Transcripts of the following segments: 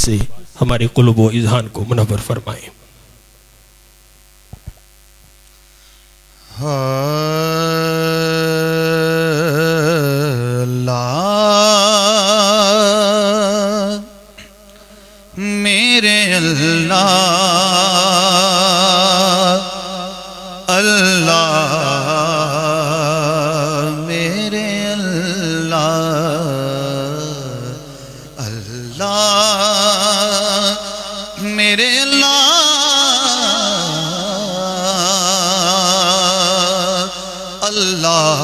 سے ہمارے قلوب و اذہان کو منور فرمائیں۔ اللہ میرے اللہ، اللہ میرے اللہ، اللہ میرے اللہ، اللہ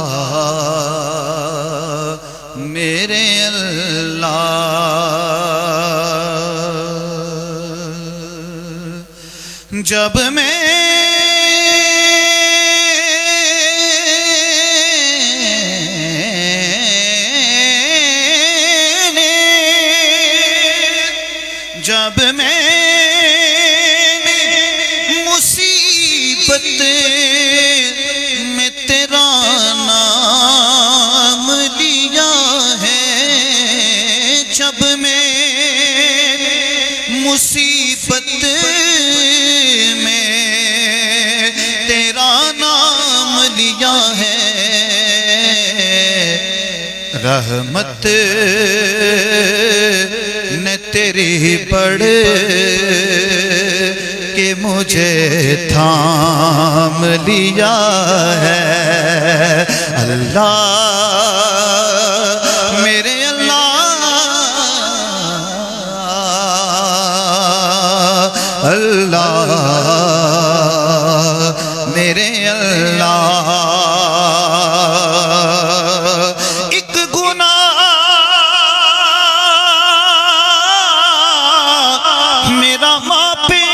میرے اللہ۔ جب میں مصیبت میں تیرا نام لیا ہے، جب میں مصیبت میں تیرا نام لیا ہے، رحمت نے تیری پڑھ کہ مجھے تھام لیا ہے، اللہ میرے اللہ، اللہ میرے اللہ۔ ایک گناہ میرا ماں پہ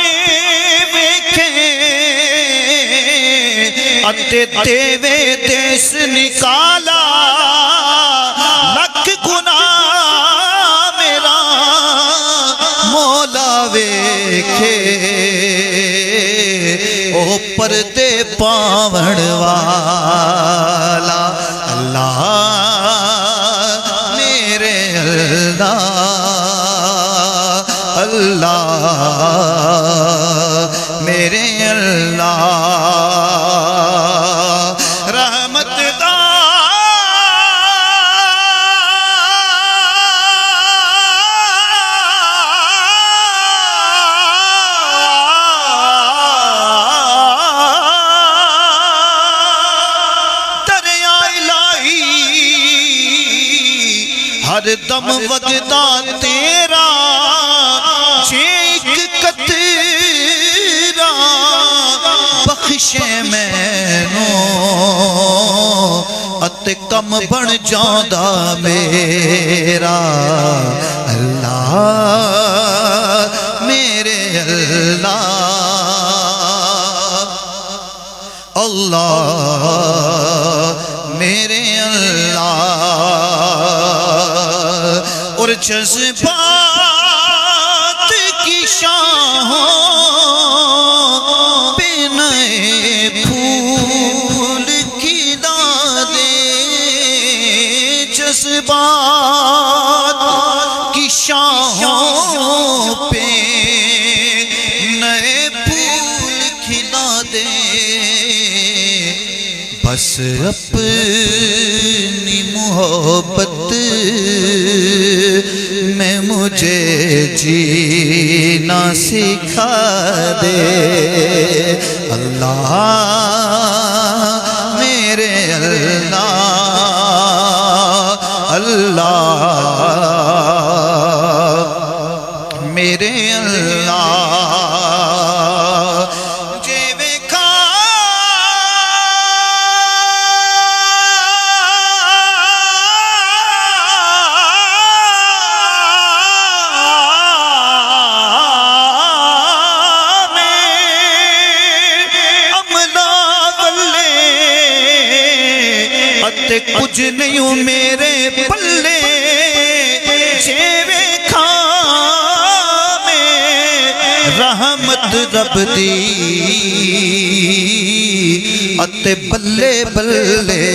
اتے دیوے دیس نکالا، لکھ گناہ میرا مولا ویکھے، او پردے پاون والا، اللہ میرے اللہ، اللہ میرے اللہ۔ رحمت دا دریا الہی ہر دم وگدا تیرا، ایک قطرہ بخشے مینوں اتے کم بن جاندا میرا، اللہ میرے اللہ، اللہ میرے اللہ۔ اور جذبات کی شاہوں پہ نئے پھول کھلا دے، جذبات کی شاہوں پہ نئے پھول کھلا دے، بس اپنی محبت میں مجھے جینا سکھا دے، اللہ میرے اللہ، اللہ میرے اللہ۔ کچھ نہیں ہوں میرے پلے، جیوے کھا میں رحمت رب دی، اتے بلے بلے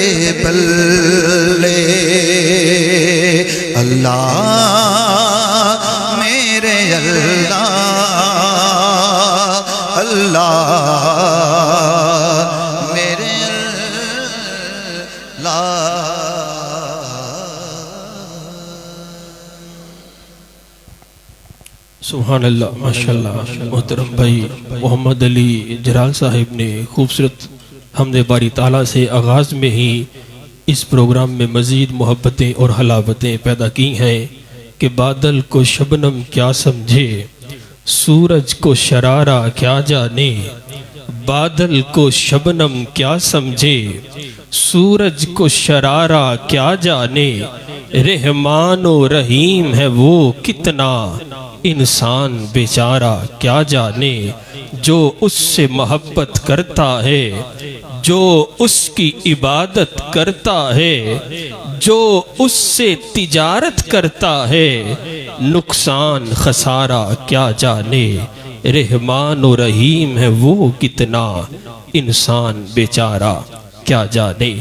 بلے، اللہ میرے اللہ میرے اللہ سبحان اللہ ماشاءاللہ محترم بھائی محمد علی جلال صاحب نے خوبصورت حمد باری تعالیٰ سے آغاز میں ہی اس پروگرام میں مزید محبتیں اور حلاوتیں پیدا کی ہیں کہ بادل کو شبنم کیا سمجھے سورج کو شرارہ کیا جانے بادل کو شبنم کیا سمجھے سورج کو شرارہ کیا جانے رحمان و رحیم ہے وہ کتنا انسان بیچارہ کیا جانے جو اس سے محبت کرتا ہے جو اس کی عبادت کرتا ہے جو اس سے تجارت کرتا ہے نقصان خسارہ کیا جانے رحمان و رحیم ہے وہ کتنا انسان بیچارہ کیا جانے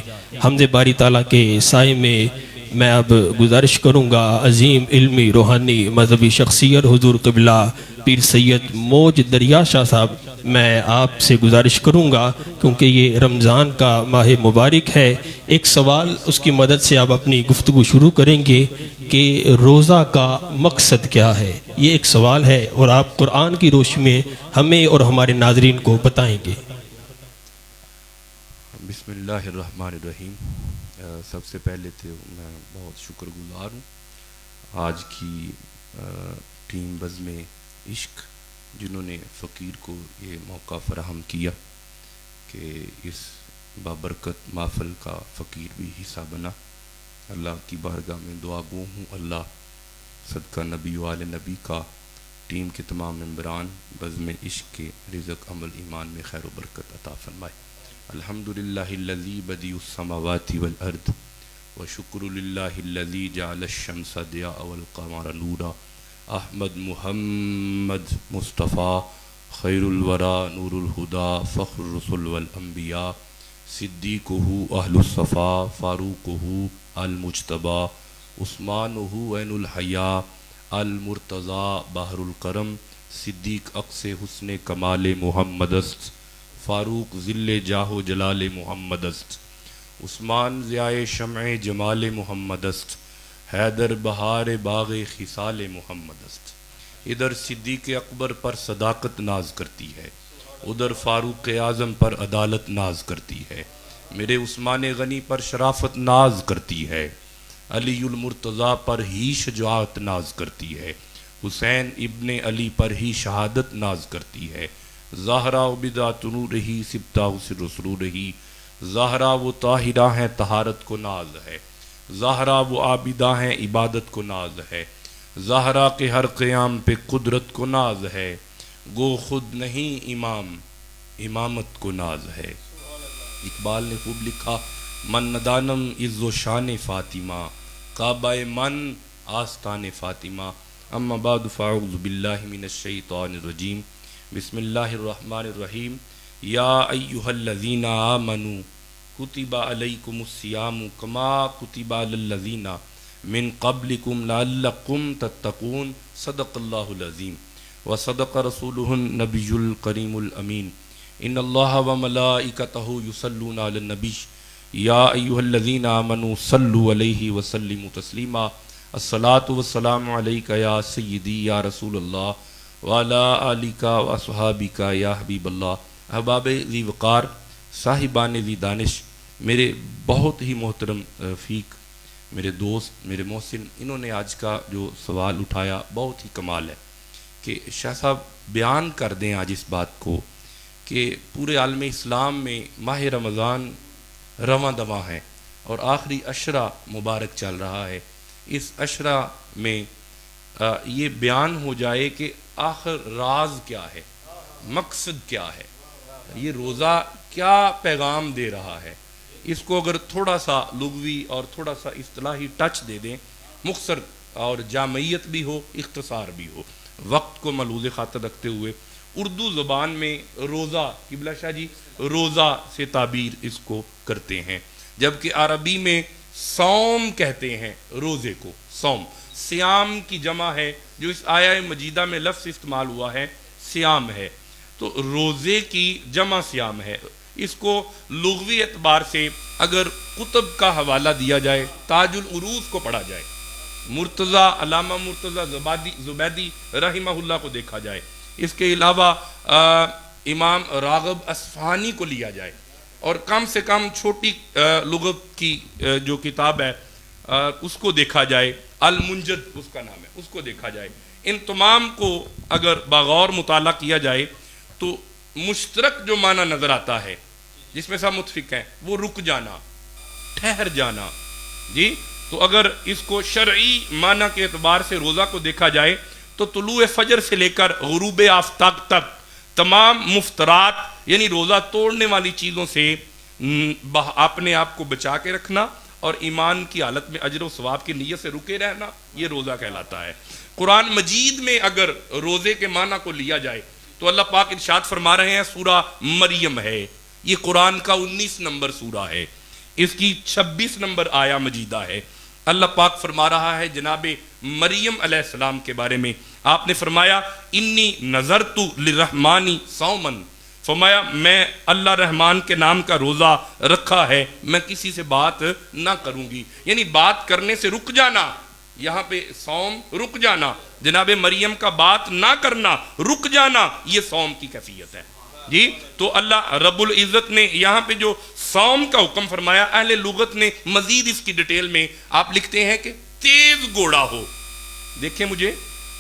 حمد باری تعالیٰ کے سائے میں میں اب گزارش کروں گا عظیم علمی روحانی مذہبی شخصیت حضور قبلہ پیر سید موج دریا شاہ صاحب میں آپ سے گزارش کروں گا کیونکہ یہ رمضان کا ماہ مبارک ہے ایک سوال اس کی مدد سے آپ اپنی گفتگو شروع کریں گے کہ روزہ کا مقصد کیا ہے یہ ایک سوال ہے اور آپ قرآن کی روشنی میں ہمیں اور ہمارے ناظرین کو بتائیں گے بسم اللہ الرحمن الرحیم سب سے پہلے تو میں بہت شکر گزار ہوں آج کی ٹیم بزم عشق جنہوں نے فقیر کو یہ موقع فراہم کیا کہ اس بابرکت محفل کا فقیر بھی حصہ بنا اللہ کی بارگاہ میں دعا گو ہوں اللہ صدقہ نبی وال نبی کا ٹیم کے تمام ممبران بزم عشق کے رزق عمل ایمان میں خیر و برکت عطا فرمائے الحمدللہ الذی بدیع السماوات والارض وشکر للہ الذی جعل الشمس ضیاء والقمر نورا احمد محمد مصطفیٰ خیر الورا نور الہدا فخر الرسل والانبیاء صدیقہ اہل الصفا فاروقہ المجتبی عثمانہ عین الحیاء المرتضی بحر الکرم صدیق اقص حسن کمال محمد است فاروق ذل جاہ و جلال محمد است عثمان ضیاء شمع جمال محمد است حیدر بہار باغ خصال محمد است ادھر صدیق اکبر پر صداقت ناز کرتی ہے ادھر فاروق اعظم پر عدالت ناز کرتی ہے میرے عثمان غنی پر شرافت ناز کرتی ہے علی المرتضیٰ پر ہی شجاعت ناز کرتی ہے حسین ابن علی پر ہی شہادت ناز کرتی ہے زہرا و بدعت نور رہی سبتا سر رسول رہی زہرا وہ طاہرہ ہیں طہارت کو ناز ہے زہرا وہ عابدہ ہیں عبادت کو ناز ہے زہرا کے ہر قیام پہ قدرت کو ناز ہے گو خود نہیں امام امامت کو ناز ہے اقبال نے خوب لکھا من ندانم عز و شان فاطمہ کعبہ من آستان فاطمہ اما بعد فاعوذ باللہ من الشیطان الرجیم بسم اللہ الرحمن الرحیم یا ایہا الذین آمنوا کتب علیکم الصیام کما کتب علی الذین من قبلکم لعلکم تتقون صدق اللہ العظیم وصدق رسولہ النبی الکریم الامین ان اللہ وملائکتہ یصلون علی النبی یا ایہا الذین آمنوا صلوا علیہ وسلموا تسلیما الصلاۃ والسلام علیک یا سیدی یا رسول اللہ وعلا آلکا و اصحابکا یا حبیب اللہ احباب ذی وقار صاحبان ذی دانش میرے بہت ہی محترم رفیق میرے دوست میرے محسن انہوں نے آج کا جو سوال اٹھایا بہت ہی کمال ہے کہ شاہ صاحب بیان کر دیں آج اس بات کو کہ پورے عالم اسلام میں ماہ رمضان رواں دواں ہے اور آخری عشرہ مبارک چل رہا ہے اس عشرہ میں یہ بیان ہو جائے کہ آخر راز کیا ہے مقصد کیا ہے یہ روزہ کیا پیغام دے رہا ہے اس کو اگر تھوڑا سا لغوی اور تھوڑا سا اصطلاحی ٹچ دے دیں مختصر اور جامعیت بھی ہو اختصار بھی ہو وقت کو ملحوظ خاطر رکھتے ہوئے اردو زبان میں روزہ قبلہ شاہ جی روزہ سے تعبیر اس کو کرتے ہیں جبکہ عربی میں صوم کہتے ہیں روزے کو صوم سیام کی جمع ہے جو اس آیہ مجیدہ میں لفظ استعمال ہوا ہے سیام ہے تو روزے کی جمع سیام ہے. اس کو لغوی اعتبار سے اگر کتب کا حوالہ دیا جائے، تاج العروض کو پڑھا جائے، مرتضی علامہ مرتضی زبیدی رحمہ اللہ کو دیکھا جائے، اس کے علاوہ امام راغب اصفہانی کو لیا جائے، اور کم سے کم چھوٹی لغت کی جو کتاب ہے اس کو دیکھا جائے، المنجد اس کا نام ہے، اس کو دیکھا جائے. ان تمام کو اگر بغور مطالعہ کیا جائے تو مشترک جو معنی نظر آتا ہے جس میں سب متفق ہیں وہ رک جانا، ٹھہر جانا. جی تو اگر اس کو شرعی معنی کے اعتبار سے روزہ کو دیکھا جائے تو طلوع فجر سے لے کر غروب آفتاب تک تمام مفترات یعنی روزہ توڑنے والی چیزوں سے اپنے آپ کو بچا کے رکھنا اور ایمان کی حالت میں اجر و ثواب کی نیت سے رکے رہنا، یہ روزہ کہلاتا ہے. قرآن مجید میں اگر روزے کے معنی کو لیا جائے تو اللہ پاک ارشاد فرما رہے ہیں، سورہ مریم ہے، یہ قرآن کا 19 نمبر سورہ ہے، اس کی 26 نمبر آیا مجیدہ ہے. اللہ پاک فرما رہا ہے جناب مریم علیہ السلام کے بارے میں، آپ نے فرمایا انی نذرت للرحمن صوما، فرمایا میں اللہ رحمان کے نام کا روزہ رکھا ہے، میں کسی سے بات نہ کروں گی. یعنی بات کرنے سے رک جانا، یہاں پہ صوم رک جانا، جناب مریم کا بات نہ کرنا، رک جانا، یہ صوم کی کیفیت ہے. جی تو اللہ رب العزت نے یہاں پہ جو صوم کا حکم فرمایا، اہل لغت نے مزید اس کی ڈیٹیل میں آپ لکھتے ہیں کہ تیز گھوڑا ہو، دیکھیں مجھے،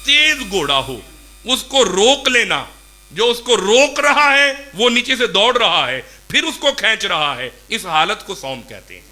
تیز گھوڑا ہو، اس کو روک لینا، جو اس کو روک رہا ہے وہ نیچے سے دوڑ رہا ہے پھر اس کو کھینچ رہا ہے، اس حالت کو صوم کہتے ہیں.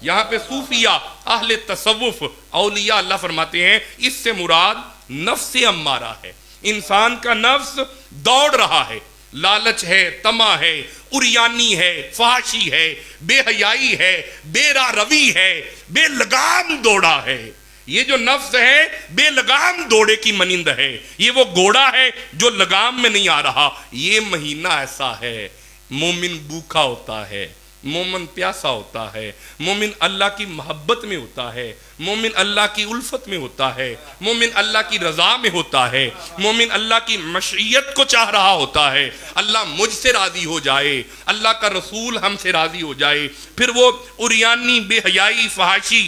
یہاں پہ صوفیہ اہل تصوف اولیاء اللہ فرماتے ہیں اس سے مراد نفس امارہ ہے، انسان کا نفس دوڑ رہا ہے، لالچ ہے، طمع ہے، عریانی ہے، فحاشی ہے، بے حیائی ہے، بے راہ روی ہے، بے لگام دوڑا ہے. یہ جو نفس ہے بے لگام دوڑے کی مانند ہے، یہ وہ گھوڑا ہے جو لگام میں نہیں آ رہا. یہ مہینہ ایسا ہے، مومن بھوکا ہوتا ہے، مومن پیاسا ہوتا ہے، مومن اللہ کی محبت میں ہوتا ہے، مومن اللہ کی الفت میں ہوتا ہے، مومن اللہ کی رضا میں ہوتا ہے، مومن اللہ کی مشیت کو چاہ رہا ہوتا ہے. اللہ مجھ سے راضی ہو جائے، اللہ کا رسول ہم سے راضی ہو جائے، پھر وہ عریانی، بے حیائی، فحاشی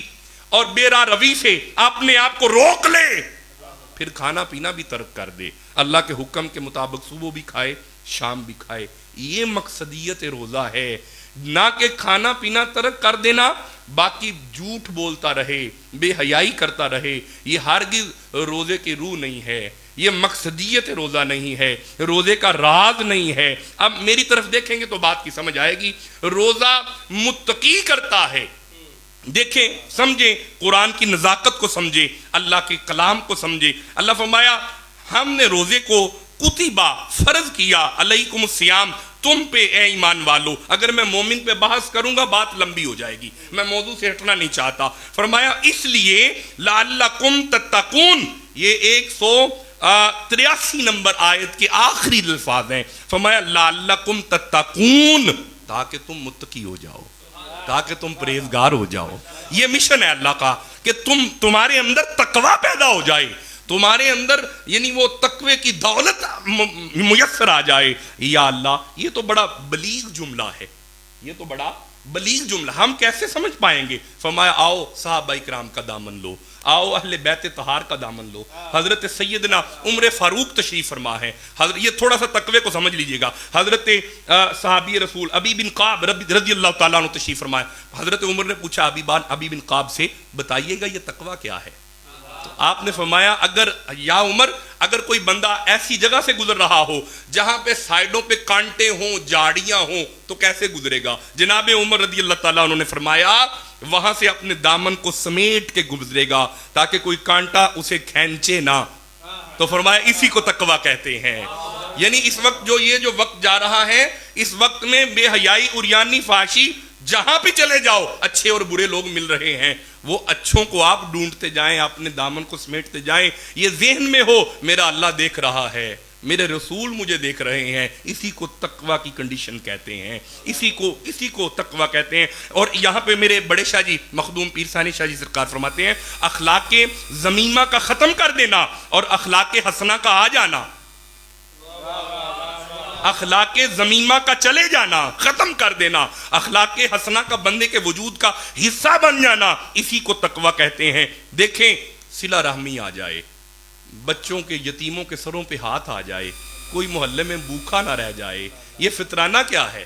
اور بے راہ روی سے اپنے آپ کو روک لے، پھر کھانا پینا بھی ترک کر دے، اللہ کے حکم کے مطابق صبح بھی کھائے شام بھی کھائے. یہ مقصدیت روزہ ہے، نہ کہ کھانا پینا ترک کر دینا باقی جھوٹ بولتا رہے، بے حیائی کرتا رہے. یہ ہرگز روزے کی روح نہیں ہے، یہ مقصدیت روزہ نہیں ہے، روزے کا راز نہیں ہے. اب میری طرف دیکھیں گے تو بات کی سمجھ آئے گی. روزہ متقی کرتا ہے. دیکھیں، سمجھیں، قرآن کی نزاکت کو سمجھیں، اللہ کے کلام کو سمجھیں. اللہ فرمایا ہم نے روزے کو کتبہ فرض کیا علیکم الصیام، تم پہ اے ایمان والو. اگر میں مومن پہ بحث کروں گا بات لمبی ہو جائے گی، میں موضوع سے ہٹنا نہیں چاہتا. فرمایا اس لیے لعلکم تتقون، یہ 183 نمبر آیت کے آخری الفاظ ہیں. فرمایا لعلکم تتقون، تاکہ تم متقی ہو جاؤ، تاکہ تم پرہیزگار ہو جاؤ. یہ مشن ہے اللہ کا کہ تمہارے اندر تقوی پیدا ہو جائے، تمہارے اندر یعنی وہ تقوی کی دولت میسر آ جائے. یا اللہ، یہ تو بڑا بلیغ جملہ ہے، یہ تو بڑا بلیغ جملہ، ہم کیسے سمجھ پائیں گے؟ فرمایا آؤ صحابہ کرام کا دامن لو، آؤ اہل بیت طہار کا دامن لو. حضرت سیدنا عمر فاروق تشریف فرما ہے. یہ تھوڑا سا تقوی کو سمجھ لیجئے گا. حضرت صحابی رسول ابی بن قعب رضی اللہ تعالیٰ عنہ تشریف فرمائے. حضرت عمر نے پوچھا ابی بن قعب سے، بتائیے گا یہ تقوی کیا ہے؟ تو آپ نے فرمایا یا عمر، اگر کوئی بندہ ایسی جگہ سے گزر رہا ہو جہاں پہ سائیڈوں پہ کانٹے ہوں، جاڑیاں ہوں، تو کیسے گزرے گا؟ جناب عمر رضی اللہ تعالیٰ عنہ نے فرمایا وہاں سے اپنے دامن کو سمیٹ کے گزرے گا تاکہ کوئی کانٹا اسے کھینچے نہ. تو فرمایا اسی کو تقوی کہتے ہیں. یعنی اس وقت یہ جو وقت جا رہا ہے، اس وقت میں بے حیائی، عریانی، فحاشی، جہاں پہ چلے جاؤ اچھے اور برے لوگ مل رہے ہیں، وہ اچھوں کو آپ ڈھونڈتے جائیں، اپنے دامن کو سمیٹتے جائیں. یہ ذہن میں ہو میرا اللہ دیکھ رہا ہے، میرے رسول مجھے دیکھ رہے ہیں. اسی کو تقوی کی کنڈیشن کہتے ہیں، اسی کو تقوی کہتے ہیں. اور یہاں پہ میرے بڑے شاہ جی مخدوم پیر ثانی شاہ جی سرکار فرماتے ہیں اخلاق ذمیمہ کا ختم کر دینا اور اخلاق حسنہ کا آ جانا. اخلاق ذمیمہ کا چلے جانا، ختم کر دینا، اخلاق حسنہ کا بندے کے وجود کا حصہ بن جانا، اسی کو تقویٰ کہتے ہیں۔ دیکھیں، صلہ رحمی آ جائے، بچوں کے یتیموں کے سروں پہ ہاتھ آ جائے، کوئی محلے میں بھوکا نہ رہ جائے، یہ فطرانہ کیا ہے؟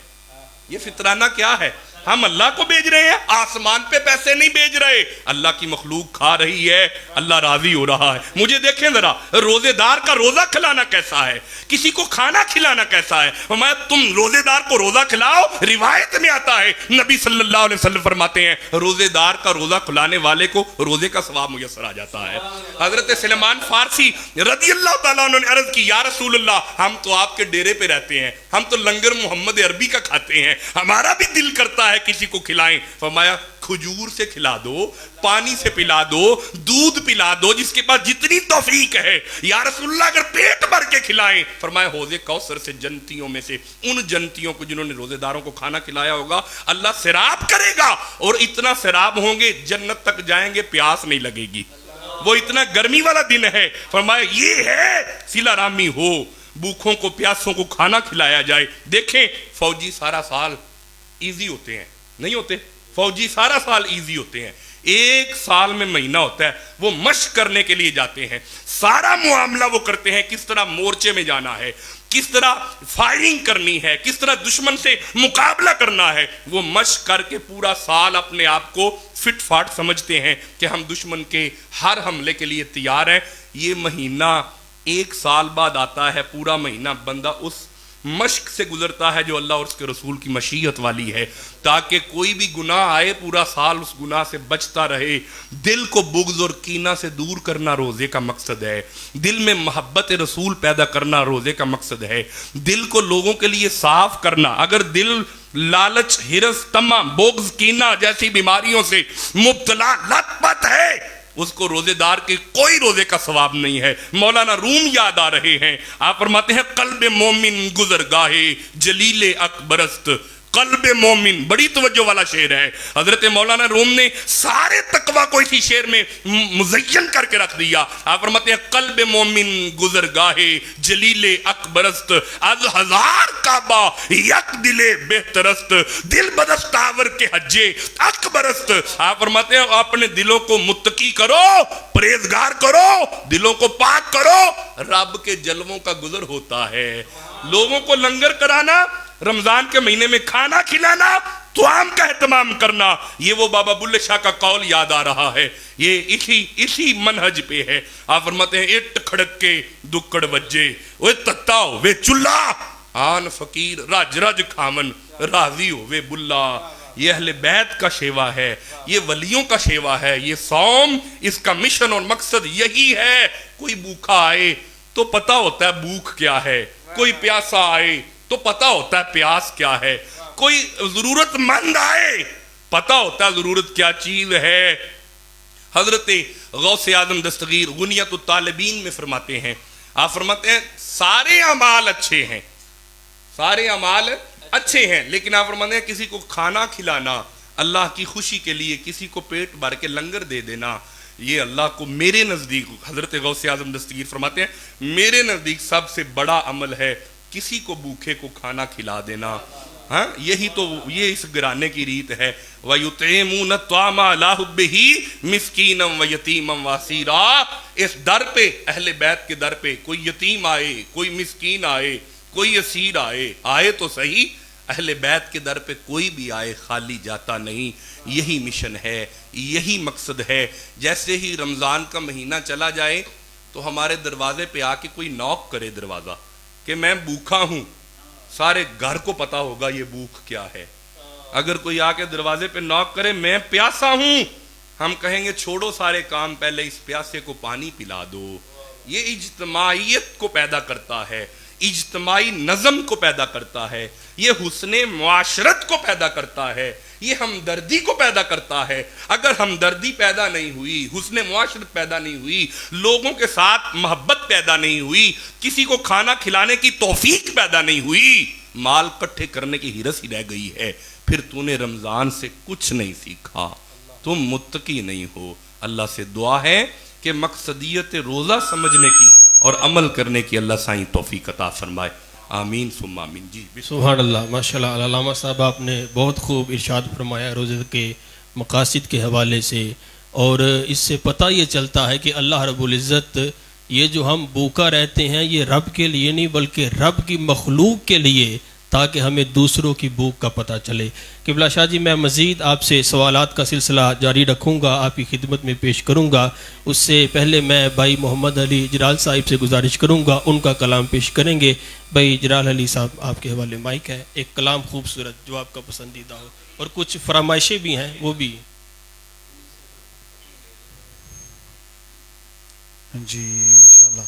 یہ فطرانہ کیا ہے؟ ہم اللہ کو بیچ رہے ہیں، آسمان پہ پیسے نہیں بیچ رہے، اللہ کی مخلوق کھا رہی ہے، اللہ راضی ہو رہا ہے۔ مجھے دیکھیں ذرا، روزے دار کا روزہ کھلانا کیسا ہے، کسی کو کھانا کھلانا کیسا ہے۔ فرمایا تم روزے دار کو روزہ کھلاؤ، روایت میں آتا ہے نبی صلی اللہ علیہ وسلم فرماتے ہیں روزے دار کا روزہ کھلانے والے کو روزے کا ثواب میسر آ جاتا ہے۔ حضرت سلیمان فارسی رضی اللہ تعالیٰ عنہ نے عرض کی، یا رسول اللہ، ہم تو آپ کے ڈیرے پہ رہتے ہیں، ہم تو لنگر محمد عربی کا کھاتے ہیں، ہمارا بھی دل کرتا ہے کسی کو کھلائیں۔ فرمایا کھجور سے کھلا دو، پانی سے پلا دو، دودھ پلا دو، جس کے پاس جتنی توفیق ہے۔ یا رسول اللہ اگر پیٹ بھر کے کھلائیں، فرمایا حوض کوثر سے جنتیوں میں سے ان جنتیوں کو جنہوں نے روزے داروں کو کھانا کھلایا ہوگا اللہ سیراب کرے گا، اور اتنا سیراب ہوں گے جنت تک جائیں گے پیاس نہیں لگے گی، وہ اتنا گرمی والا دن ہے۔ فرمایا یہ ہے صلہ رحمی ہو، بھوکھوں کو پیاسوں کو کھانا کھلایا جائے۔ دیکھیں فوجی سارا سال ایزی ہوتے ہیں، نہیں ہوتے؟ فوجی سارا سال ایزی ہوتے ہیں، ایک سال میں مہینہ ہوتا ہے، وہ مشق کرنے کے لیے جاتے ہیں، سارا معاملہ وہ کرتے ہیں، کس طرح مورچے میں جانا ہے، کس طرح فائرنگ کرنی ہے، کس طرح دشمن سے مقابلہ کرنا ہے، وہ مشق کر کے پورا سال اپنے آپ کو فٹ فاٹ سمجھتے ہیں کہ ہم دشمن کے ہر حملے کے لیے تیار ہیں۔ یہ مہینہ ایک سال بعد آتا ہے، پورا مہینہ بندہ اس مشق سے گزرتا ہے جو اللہ اور اس کے رسول کی مشیت والی ہے، تاکہ کوئی بھی گناہ آئے پورا سال اس گناہ سے بچتا رہے۔ دل کو بغض اور کینہ سے دور کرنا روزے کا مقصد ہے، دل میں محبت رسول پیدا کرنا روزے کا مقصد ہے، دل کو لوگوں کے لیے صاف کرنا۔ اگر دل لالچ، ہرس، طمع، بغض، کینہ جیسی بیماریوں سے مبتلا لت پت ہے، اس کو روزے دار کے کوئی روزے کا ثواب نہیں ہے۔ مولانا روم یاد آ رہے ہیں، آپ فرماتے ہیں قلب مومن گزرگاہے جلیل اکبرست، قلب مومن بڑی توجہ والا شعر ہے۔ حضرت مولانا روم نے سارے تقویٰ کو اسی شعر میں مزین کر کے رکھ دیا۔ آپ فرماتے ہیں قلب مومن گزرگاہے جلیل اکبرست، از ہزار کعبہ یک دل بہترست، دل بدستاور کے حجے اکبرست۔ آپ فرماتے ہیں اپنے دلوں کو متقی کرو، پرہیزگار کرو، دلوں کو پاک کرو، رب کے جلووں کا گزر ہوتا ہے۔ لوگوں کو لنگر کرانا، رمضان کے مہینے میں کھانا کھلانا، طعام کا اہتمام کرنا، یہ وہ بابا بلے شاہ کا قول یاد آ رہا ہے، یہ اسی منہج پہ ہے۔ آپ فرماتے ہیں اٹ کھڑک کے دکڑ وجے، وہ تتا ہوئے چلا، آن فقیر رج رج کھامن راضی ہوئے بلا۔ یہ اہل بیت کا شیوا ہے، یہ ولیوں کا شیوا ہے، یہ صوم اس کا مشن اور مقصد یہی ہے۔ کوئی بھوکا آئے تو پتہ ہوتا ہے بھوک کیا ہے، کوئی پیاسا آئے تو پتہ ہوتا ہے پیاس کیا ہے، کوئی ضرورت مند آئے پتہ ہوتا ہے ضرورت کیا چیز ہے۔ حضرت غوث اعظم دستگیر غنیت الطالبین میں فرماتے ہیں، آپ فرماتے ہیں سارے اعمال اچھے ہیں، سارے اعمال اچھے ہیں، لیکن آپ فرماتے ہیں کسی کو کھانا کھلانا اللہ کی خوشی کے لیے، کسی کو پیٹ بھر کے لنگر دے دینا، یہ اللہ کو میرے نزدیک، حضرت غوث اعظم دستگیر فرماتے ہیں میرے نزدیک سب سے بڑا عمل ہے کسی کو بھوکے کو کھانا کھلا دینا۔ ہاں یہی تو یہ اس گرانے کی ریت ہے۔ وَيُطْعِمُونَ الطَّعَامَ عَلَىٰ حُبِّهِ مِسْكِينًا وَيَتِيمًا وَأَسِيرًا۔ اس در پہ، اہل بیت کے در پہ کوئی یتیم آئے، کوئی مسکین آئے، کوئی اسیر آئے تو صحیح، اہل بیت کے در پہ کوئی بھی آئے خالی جاتا نہیں۔ یہی مشن ہے، یہی مقصد ہے۔ جیسے ہی رمضان کا مہینہ چلا جائے تو ہمارے دروازے پہ آ کے کوئی نوک کرے دروازہ کہ میں بھوکا ہوں، سارے گھر کو پتا ہوگا یہ بھوک کیا ہے۔ اگر کوئی آ کے دروازے پہ نوک کرے میں پیاسا ہوں، ہم کہیں گے چھوڑو سارے کام، پہلے اس پیاسے کو پانی پلا دو۔ یہ اجتماعیت کو پیدا کرتا ہے، اجتماعی نظم کو پیدا کرتا ہے، یہ حسن معاشرت کو پیدا کرتا ہے، یہ ہمدردی کو پیدا کرتا ہے۔ اگر ہمدردی پیدا نہیں ہوئی، حسن معاشرت پیدا نہیں ہوئی، لوگوں کے ساتھ محبت پیدا نہیں ہوئی، کسی کو کھانا کھلانے کی توفیق پیدا نہیں ہوئی، مال کٹھے کرنے کی ہرس ہی رہ گئی ہے، پھر تو نے رمضان سے کچھ نہیں سیکھا، تم متقی نہیں ہو۔ اللہ سے دعا ہے کہ مقصدیت روزہ سمجھنے کی اور عمل کرنے کی اللہ سائیں توفیق عطا فرمائے۔ آمین ثم آمین. جی سبحان اللہ. ماشاءاللہ علامہ صاحب آپ نے بہت خوب ارشاد فرمایا روزے کے مقاصد کے حوالے سے. اور اس سے پتہ یہ چلتا ہے کہ اللہ رب العزت یہ جو ہم بھوکا رہتے ہیں یہ رب کے لیے نہیں بلکہ رب کی مخلوق کے لیے، تاکہ ہمیں دوسروں کی بھوک کا پتہ چلے. قبلہ شاہ جی میں مزید آپ سے سوالات کا سلسلہ جاری رکھوں گا، آپ کی خدمت میں پیش کروں گا. اس سے پہلے میں بھائی محمد علی جلال صاحب سے گزارش کروں گا، ان کا کلام پیش کریں گے. بھائی جلال علی صاحب آپ کے حوالے مائک ہے، ایک کلام خوبصورت جو آپ کا پسندیدہ ہو، اور کچھ فرمائشیں بھی ہیں وہ بھی. جی ماشاءاللہ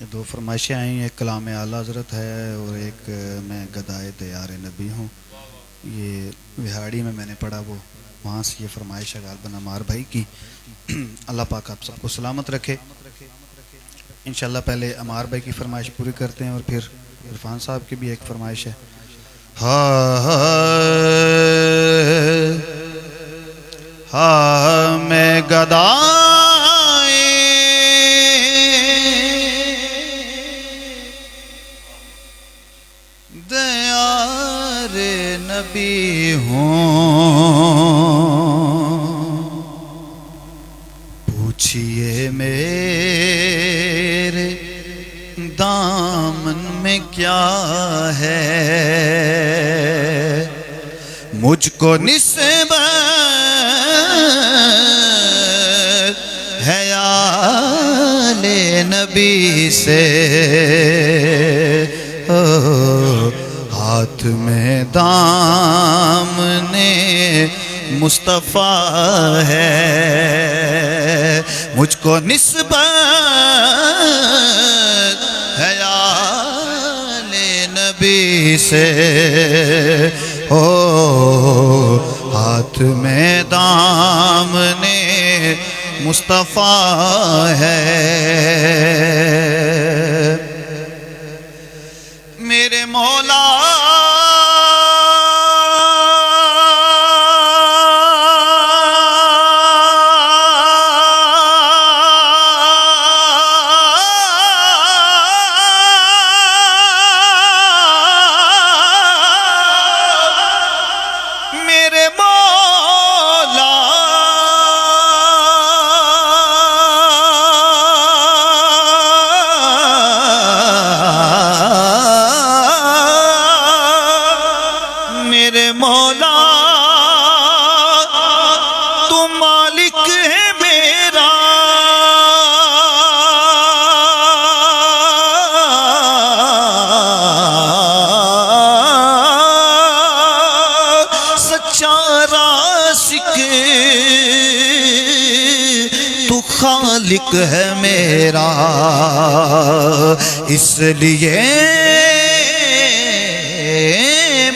یہ دو فرمائشیں آئیں، ایک کلام اعلیٰ حضرت ہے اور ایک میں گدائے دیار نبی ہوں. یہ وہاڑی میں نے پڑھا، وہ وہاں سے یہ فرمائش ہے غالباً عمار بھائی کی. اللہ پاک آپ سب کو سلامت رکھے. انشاءاللہ پہلے عمار بھائی کی فرمائش پوری کرتے ہیں اور پھر عرفان صاحب کی بھی ایک فرمائش ہے. میں گدائے دیار نبی ہوں، پوچھئے میرے دامن میں کیا ہے، مجھ کو نسبت ہے آل نبی سے، ہاتھ میں دامن مصطفیٰ ہے، مجھ کو نسبت ہے آل نبی سے، ہاتھ میں دامن مصطفیٰ ہے. میرے مولا خالق ہے میرا، اس لیے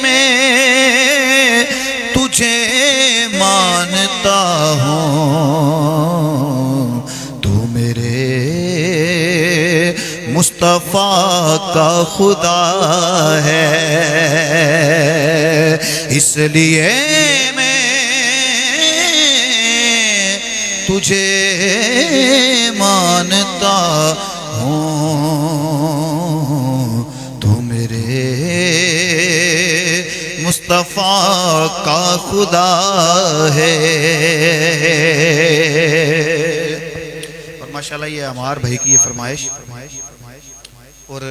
میں تجھے مانتا ہوں، تو میرے مصطفیٰ کا خدا ہے، اس لیے تجھے مانتا ہوں، تو میرے مصطفیٰ کا خدا ہے. اور ماشاءاللہ یہ عمار بھائی کی یہ فرمائش، اور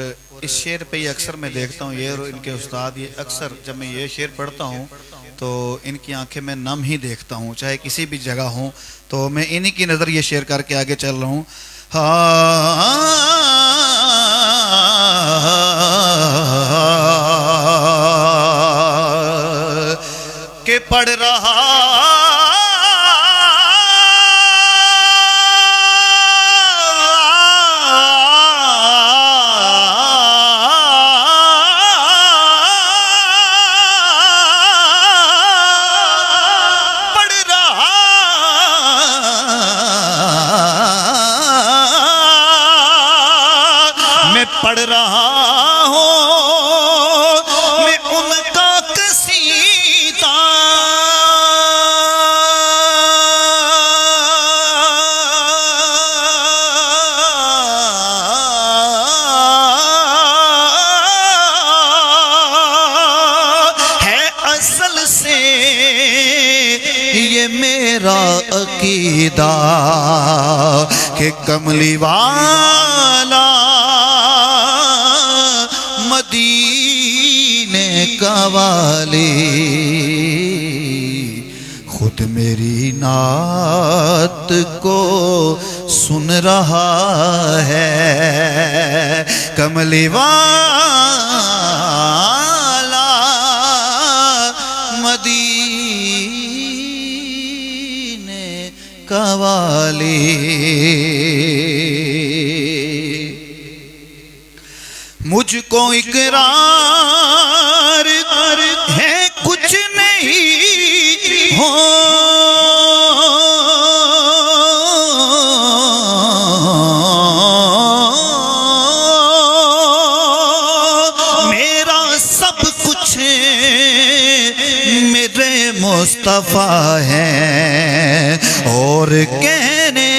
اس شعر پہ یہ اکثر میں دیکھتا ہوں، یہ اور ان کے استاد یہ اکثر جب میں یہ شعر پڑھتا ہوں تو ان کی آنکھیں میں نم ہی دیکھتا ہوں، چاہے کسی بھی جگہ ہوں، تو میں انہی کی نظر یہ شعر کر کے آگے چل رہا ہوں. کہ پڑھ رہا پڑھ رہا ہوں میں ان کا قصیدہ، دیدا کہ کملی والا مدینے کا والی خود میری نعت کو سن رہا ہے کملی والا مدینے کا والی مجھ کو اقرار ہے کچھ نہیں ہو میرا سب کچھ میرے مصطفیٰ ہے اور کہنے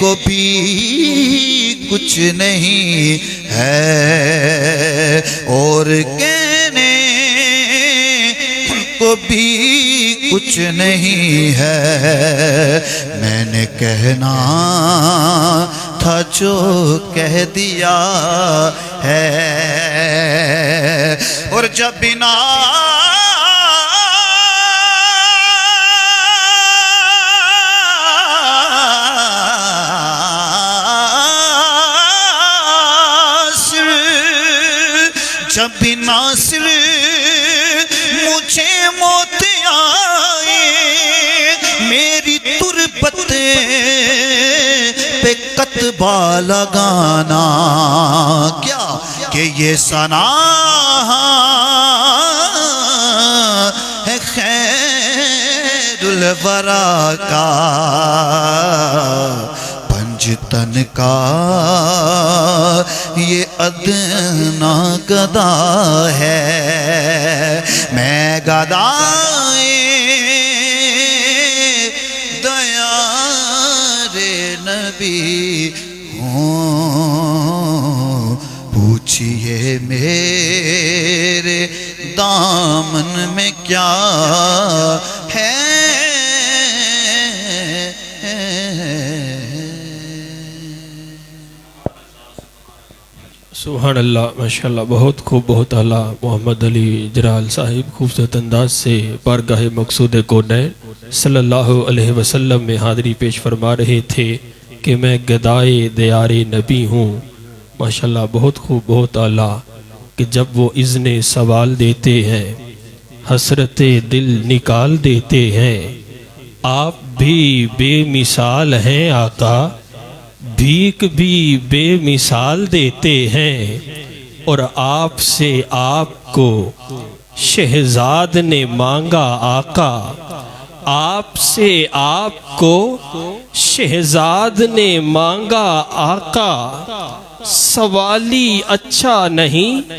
کو بھی کچھ نہیں ہے اور کہنے کو بھی کچھ نہیں ہے میں نے کہنا تھا جو کہہ دیا ہے اور جب بنا جب ناصر مجھے موت آئے میری تربت پہ کتبہ لگانا کیا کہ یہ ثنا ہے خیر الورا کا تن کا یہ ادنا گدا ہے میں گدائے دیار نبی ہوں پوچھئے میرے دامن میں کیا ہے سبحان اللہ ماشاءاللہ بہت خوب بہت اعلیٰ محمد علی جرال صاحب خوبصورت انداز سے بارگاہ مقصود کونین صلی اللہ علیہ وسلم میں حاضری پیش فرما رہے تھے کہ میں گدائے دیار نبی ہوں ماشاءاللہ بہت خوب بہت اعلیٰ کہ جب وہ اذن سوال دیتے ہیں حسرت دل نکال دیتے ہیں آپ بھی بے مثال ہیں آقا بھیک بھی بے مثال دیتے ہیں اور آپ سے آپ کو شہزاد نے مانگا آقا آپ سے آپ کو شہزاد نے مانگا آقا سوالی اچھا نہیں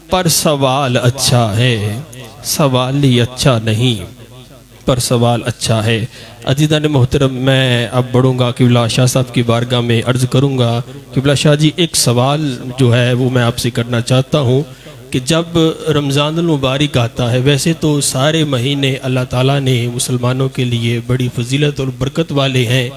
پر سوال اچھا ہے سوالی اچھا نہیں پر سوال اچھا ہے عزیزان محترم میں اب بڑھوں گا قبلہ شاہ صاحب کی بارگاہ میں عرض کروں گا قبلہ شاہ جی ایک سوال جو ہے وہ میں آپ سے کرنا چاہتا ہوں کہ جب رمضان المبارک آتا ہے ویسے تو سارے مہینے اللہ تعالیٰ نے مسلمانوں کے لیے بڑی فضیلت اور برکت والے ہیں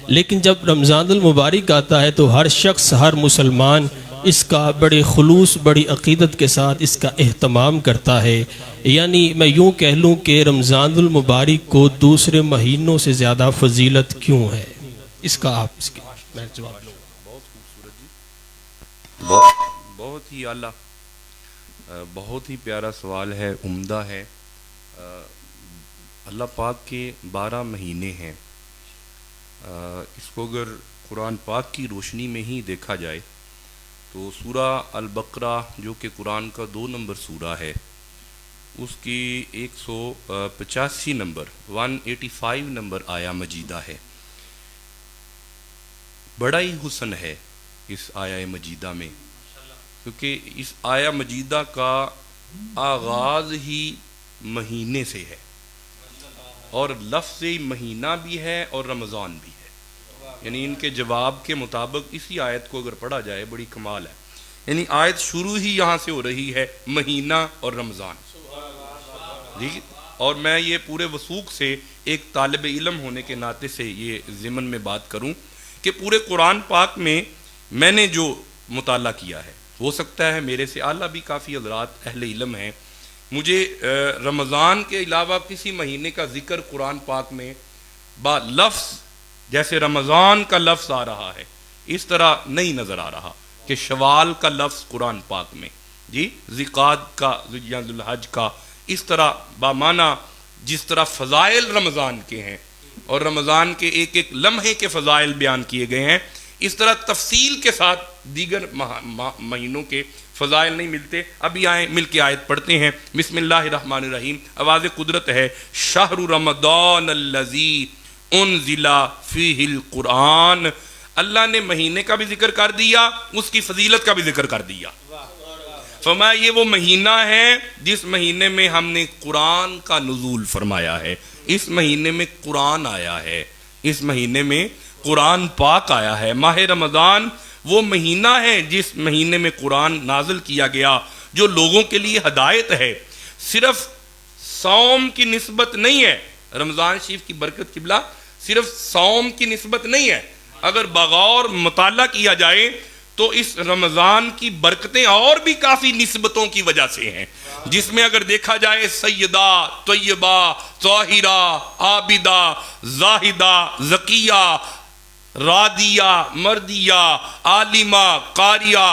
لیکن جب رمضان المبارک آتا ہے تو ہر شخص ہر مسلمان اس کا بڑے خلوص بڑی عقیدت کے ساتھ اس کا اہتمام کرتا ہے یعنی میں یوں کہہ لوں کہ رمضان المبارک کو دوسرے مہینوں سے زیادہ فضیلت کیوں ہے اس کا آپ اس کے میں جواب لوں بہت خوبصورت جی بہت ہی اعلیٰ بہت ہی پیارا سوال ہے عمدہ ہے اللہ پاک کے 12 مہینے ہیں اس کو اگر قرآن پاک کی روشنی میں ہی دیکھا جائے تو سورہ البقرہ جو کہ قرآن کا 2 نمبر سورہ ہے اس کی 185 نمبر 185 نمبر آیا مجیدہ ہے بڑا ہی حسن ہے اس آیا مجیدہ میں کیونکہ اس آیا مجیدہ کا آغاز ہی مہینے سے ہے اور لفظ مہینہ بھی ہے اور رمضان بھی ہے یعنی ان کے جواب کے مطابق اسی آیت کو اگر پڑھا جائے بڑی کمال ہے یعنی آیت شروع ہی یہاں سے ہو رہی ہے مہینہ اور رمضان اور میں یہ پورے وثوق سے ایک طالب علم ہونے کے ناطے سے یہ ضمن میں بات کروں کہ پورے قرآن پاک میں نے جو مطالعہ کیا ہے، ہو سکتا ہے میرے سے اعلیٰ بھی کافی حضرات اہل علم ہیں، مجھے رمضان کے علاوہ کسی مہینے کا ذکر قرآن پاک میں با لفظ جیسے رمضان کا لفظ آ رہا ہے اس طرح نہیں نظر آ رہا کہ شوال کا لفظ قرآن پاک میں، جی ذیقعد کا یا ذی الحج کا، اس طرح بامانہ جس طرح فضائل رمضان کے ہیں اور رمضان کے ایک ایک لمحے کے فضائل بیان کیے گئے ہیں، اس طرح تفصیل کے ساتھ دیگر مہینوں کے فضائل نہیں ملتے۔ ابھی آئیں مل کے آیت پڑھتے ہیں۔ بسم اللہ الرحمن الرحیم، آواز قدرت ہے۔ شہر رمضان الذی انزل فیہ القرآن، اللہ نے مہینے کا بھی ذکر کر دیا، اس کی فضیلت کا بھی ذکر کر دیا۔ فرمایا یہ وہ مہینہ ہے جس مہینے میں ہم نے قرآن کا نزول فرمایا ہے، اس مہینے میں قرآن آیا ہے، اس مہینے میں قرآن پاک آیا ہے۔ ماہ رمضان وہ مہینہ ہے جس مہینے میں قرآن نازل کیا گیا، جو لوگوں کے لیے ہدایت ہے۔ صرف صوم کی نسبت نہیں ہے، رمضان شریف کی برکت قبلہ صرف صوم کی نسبت نہیں ہے، اگر بغور مطالعہ کیا جائے تو اس رمضان کی برکتیں اور بھی کافی نسبتوں کی وجہ سے ہیں، جس میں اگر دیکھا جائے سیدہ، طیبہ، طاہرہ، عابدہ، زاہدہ، زکیہ، رادیہ، مردیہ، عالمہ، قاریہ،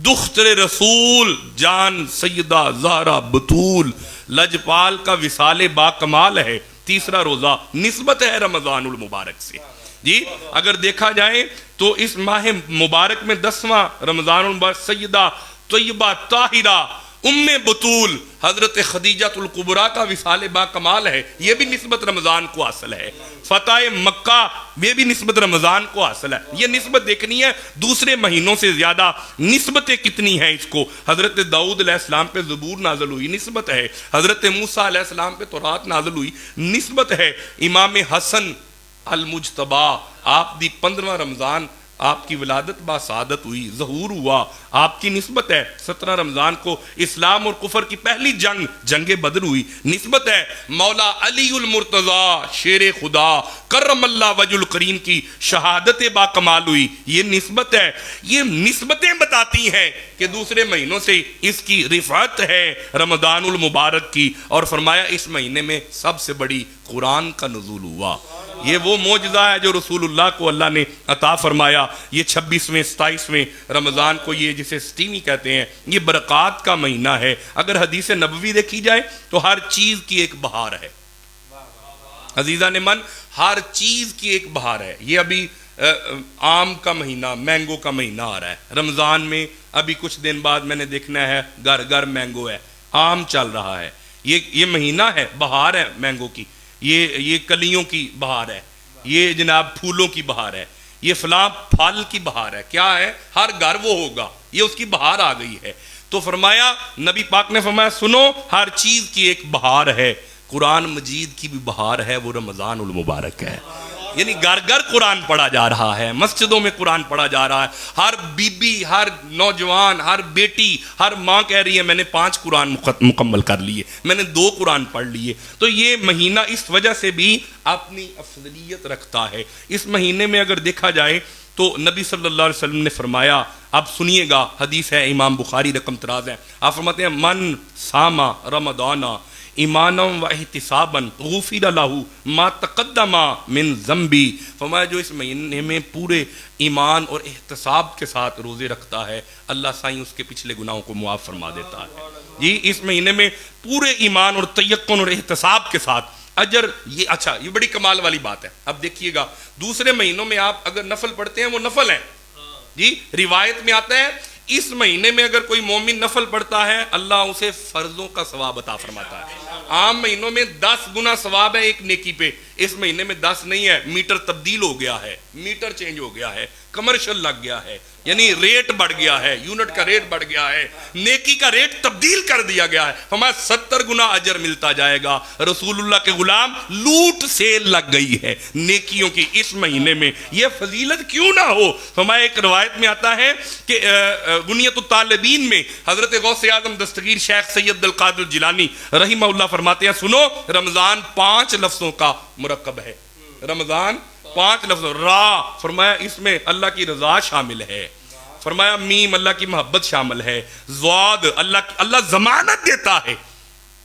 دختر رسول، جان سیدہ زہرا بطول، لجپال کا وصال با کمال ہے۔ تیسرا روزہ نسبت ہے رمضان المبارک سے، جی اگر دیکھا جائے تو اس ماہ مبارک میں 10واں رمضان المبارک سیدہ طیبہ طاہرہ ام بطول حضرت خدیجہ الکبریٰ کا وصال با کمال ہے، یہ بھی نسبت رمضان کو حاصل ہے۔ فتح مکہ یہ بھی نسبت رمضان کو حاصل ہے۔ یہ نسبت دیکھنی ہے دوسرے مہینوں سے زیادہ نسبتیں کتنی ہیں اس کو۔ حضرت داؤد علیہ السلام پہ زبور نازل ہوئی، نسبت ہے۔ حضرت موسیٰ علیہ السلام پہ تورات نازل ہوئی، نسبت ہے۔ امام حسن المجتبی آپ دی 15واں رمضان آپ کی ولادت با سعادت ہوئی، ظہور ہوا، آپ کی نسبت ہے۔ 17 رمضان کو اسلام اور کفر کی پہلی جنگ بدر ہوئی، نسبت ہے۔ مولا علی المرتضی شیر خدا کرم اللہ وجہ الکریم کی شہادت با کمال ہوئی، یہ نسبت ہے۔ یہ نسبتیں بتاتی ہیں کہ دوسرے مہینوں سے اس کی رفعت ہے رمضان المبارک کی، اور فرمایا اس مہینے میں سب سے بڑی قرآن کا نزول ہوا۔ یہ وہ معجزہ ہے جو رسول اللہ کو اللہ نے عطا فرمایا۔ یہ 26ویں 27ویں رمضان کو یہ جسے سٹیمی کہتے ہیں، یہ برکات کا مہینہ ہے۔ اگر حدیث نبوی دیکھی جائے تو ہر چیز کی ایک بہار ہے، عزیزان من، ہر چیز کی ایک بہار ہے۔ یہ ابھی آم کا مہینہ، مینگو کا مہینہ آ رہا ہے رمضان میں، ابھی کچھ دن بعد میں نے دیکھنا ہے گھر گھر مینگو ہے، آم چل رہا ہے۔ یہ مہینہ ہے، بہار ہے مینگو کی، یہ کلیوں کی بہار ہے، یہ جناب پھولوں کی بہار ہے، یہ فلاں پھل کی بہار ہے۔ کیا ہے؟ ہر گھر وہ ہوگا، یہ اس کی بہار آ گئی ہے۔ تو فرمایا، نبی پاک نے فرمایا سنو، ہر چیز کی ایک بہار ہے، قرآن مجید کی بھی بہار ہے، وہ رمضان المبارک ہے۔ یعنی گھر گھر قرآن پڑھا جا رہا ہے، مسجدوں میں قرآن پڑھا جا رہا ہے، ہر بی بی، ہر نوجوان، ہر بیٹی، ہر ماں کہہ رہی ہے میں نے 5 قرآن مکمل کر لیے، میں نے 2 قرآن پڑھ لیے۔ تو یہ مہینہ اس وجہ سے بھی اپنی افضلیت رکھتا ہے۔ اس مہینے میں اگر دیکھا جائے تو نبی صلی اللہ علیہ وسلم نے فرمایا، اب سنیے گا، حدیث ہے امام بخاری رقم تراز ہے، آپ فرماتے ہیں من ساما رمضان ایمانا و احتسابا غفر لہ ما تقدم من ذنبی، فرمایا جو اس مہینے میں پورے ایمان اور احتساب کے ساتھ روزے رکھتا ہے، اللہ سائیں اس کے پچھلے گناہوں کو معاف فرما دیتا ہے۔ جی اس مہینے میں پورے ایمان اور تیقن اور احتساب کے ساتھ اجر، یہ اچھا یہ بڑی کمال والی بات ہے۔ اب دیکھیے گا دوسرے مہینوں میں آپ اگر نفل پڑھتے ہیں وہ نفل ہیں، جی روایت میں آتا ہے اس مہینے میں اگر کوئی مومن نفل پڑھتا ہے اللہ اسے فرضوں کا ثواب عطا فرماتا ہے۔ عام مہینوں میں 10 گنا ثواب ہے ایک نیکی پہ، اس مہینے میں 10 نہیں ہے، میٹر تبدیل ہو گیا ہے، میٹر چینج ہو گیا ہے، کمرشل لگ گیا ہے، یعنی ریٹ بڑھ گیا ہے، یونٹ کا ریٹ بڑھ گیا ہے، نیکی کا ریٹ تبدیل کر دیا گیا ہے، ہمیں 70 گنا اجر ملتا جائے گا۔ رسول اللہ کے غلام لوٹ سیل لگ گئی ہے نیکیوں کی اس مہینے میں، یہ فضیلت کیوں نہ ہو؟ ہمیں ایک روایت میں آتا ہے کہ غنیت الطالبین میں حضرت غوث اعظم دستگیر شیخ سید عبد القادر جیلانی رحمہ اللہ فرماتے ہیں سنو رمضان 5 لفظوں کا مرکب ہے. رمضان 5 لفظوں. را فرمایا اس میں اللہ کی رضا شامل ہے. فرمایا میم اللہ کی محبت شامل ہے. ضاد اللہ ضمانت دیتا ہے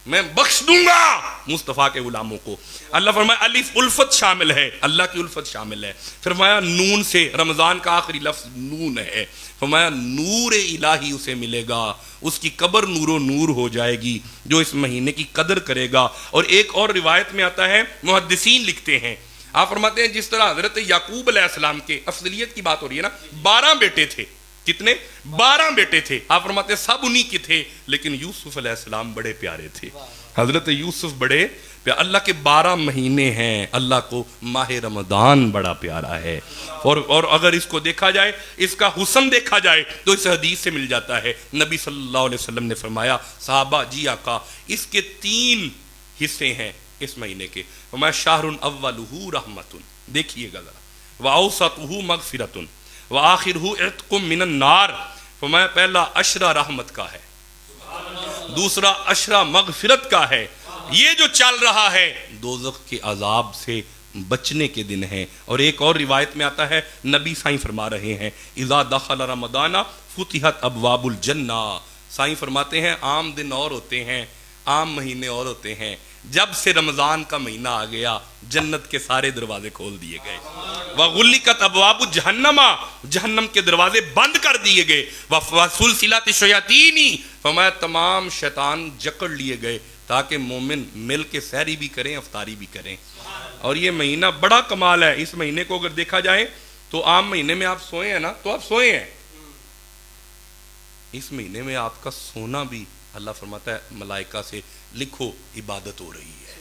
میں بخش دوں گا مصطفیٰ کے غلاموں کو. اللہ فرمایا الف الفت شامل ہے, اللہ کی الفت شامل ہے. فرمایا نون سے رمضان کا آخری لفظ نون ہے. فرمایا نور الہی اسے ملے گا, اس کی قبر نور و نور ہو جائے گی جو اس مہینے کی قدر کرے گا. اور ایک اور روایت میں آتا ہے, محدثین لکھتے ہیں, آپ فرماتے ہیں جس طرح حضرت یعقوب علیہ السلام کے افضلیت کی بات ہو رہی ہے نا, 12 بیٹے تھے. کتنے؟ 12 بیٹے تھے. آپ فرماتے ہیں سب انہی کے تھے, لیکن یوسف علیہ السلام بڑے پیارے تھے. حضرت یوسف بڑے اللہ کے 12 مہینے ہیں, اللہ کو ماہ رمضان بڑا پیارا ہے. اور اگر اس کو دیکھا جائے, اس کا حسن دیکھا جائے تو اس حدیث سے مل جاتا ہے. نبی صلی اللہ علیہ وسلم نے فرمایا صحابہ جی آقا اس کے 3 حصے ہیں اس مہینے کے. فرمایا شہر اولہ رحمت, دیکھیے گا ذرا, واوسطہ مغفرۃ وآخرہ عتق من النار. فرمایا پہلا عشرہ رحمت کا ہے, دوسرا عشرہ مغفرت کا ہے. یہ جو چل رہا ہے دوزخ کے عذاب سے بچنے کے دن ہیں. اور ایک اور روایت میں آتا ہے نبی سائیں فرما رہے ہیں اذا دخل رمضان فتحت ابواب الجنہ. سائیں فرماتے ہیں عام دن اور ہوتے ہیں, عام مہینے اور ہوتے ہیں, جب سے رمضان کا مہینہ آ گیا جنت کے سارے دروازے کھول دیے گئے. وغلقت ابواب جہنم, جہنم کے دروازے بند کر دیے گئے. وسلسلۃ الشیاطین, فرمایا تمام شیطان جکڑ لیے گئے تاکہ مومن مل کے سحری بھی کریں افطاری بھی کریں. اور یہ مہینہ بڑا کمال ہے. اس مہینے کو اگر دیکھا جائے تو عام مہینے میں آپ سوئے ہیں نا, تو آپ سوئے ہیں. اس مہینے میں آپ کا سونا بھی اللہ فرماتا ہے ملائکہ سے لکھو عبادت ہو رہی ہے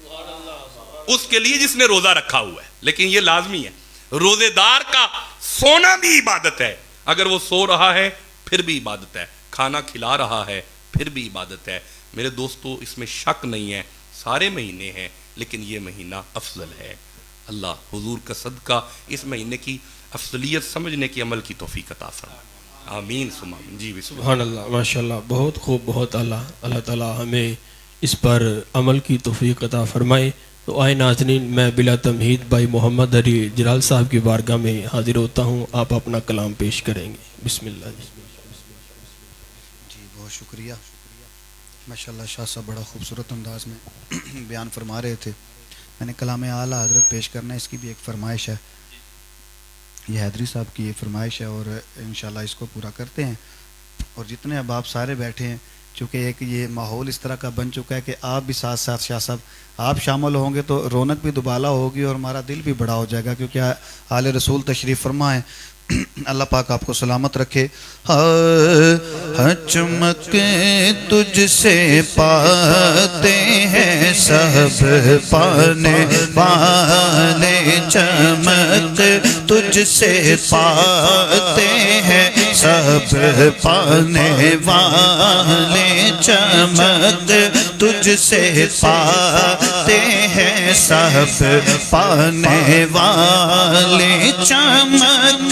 اس کے لیے جس نے روزہ رکھا ہوا ہے. لیکن یہ لازمی ہے, روزے دار کا سونا بھی عبادت ہے. اگر وہ سو رہا ہے پھر بھی عبادت ہے, کھانا کھلا رہا ہے پھر بھی عبادت ہے. میرے دوستو اس میں شک نہیں ہے, سارے مہینے ہیں لیکن یہ مہینہ افضل ہے. اللہ حضور کا صدقہ اس مہینے کی افضلیت سمجھنے کی عمل کی توفیق عطا فرمائے. آمین ثم آمین. جی سبحان اللہ, ماشاءاللہ, بہت خوب, بہت اعلیٰ. اللہ تعالیٰ ہمیں اس پر عمل کی توفیق عطا فرمائے. تو آئے ناظرین, میں بلا تمہید بھائی محمد علی جلال صاحب کی بارگاہ میں حاضر ہوتا ہوں. آپ اپنا کلام پیش کریں گے. بسم اللہ. جی بہت شکریہ. ماشاءاللہ شاہ صاحب بڑا خوبصورت انداز میں بیان فرما رہے تھے. میں نے کلام اعلیٰ حضرت پیش کرنا ہے, اس کی بھی ایک فرمائش ہے. یہ حیدری صاحب کی یہ فرمائش ہے اور انشاءاللہ اس کو پورا کرتے ہیں. اور جتنے اب آپ سارے بیٹھے ہیں, چونکہ ایک یہ ماحول اس طرح کا بن چکا ہے کہ آپ بھی ساتھ ساتھ شاہ صاحب آپ شامل ہوں گے تو رونق بھی دوبالا ہوگی اور ہمارا دل بھی بڑا ہو جائے گا, کیونکہ آل رسول تشریف فرما ہے. اللہ پاک آپ کو سلامت رکھے. چمک تجھ سے پاتے ہیں سب پانے والے, چمک تجھ سے پاتے ہیں سب پانے والے, چمک تجھ سے پاتے ہیں سب پانے والے, چمک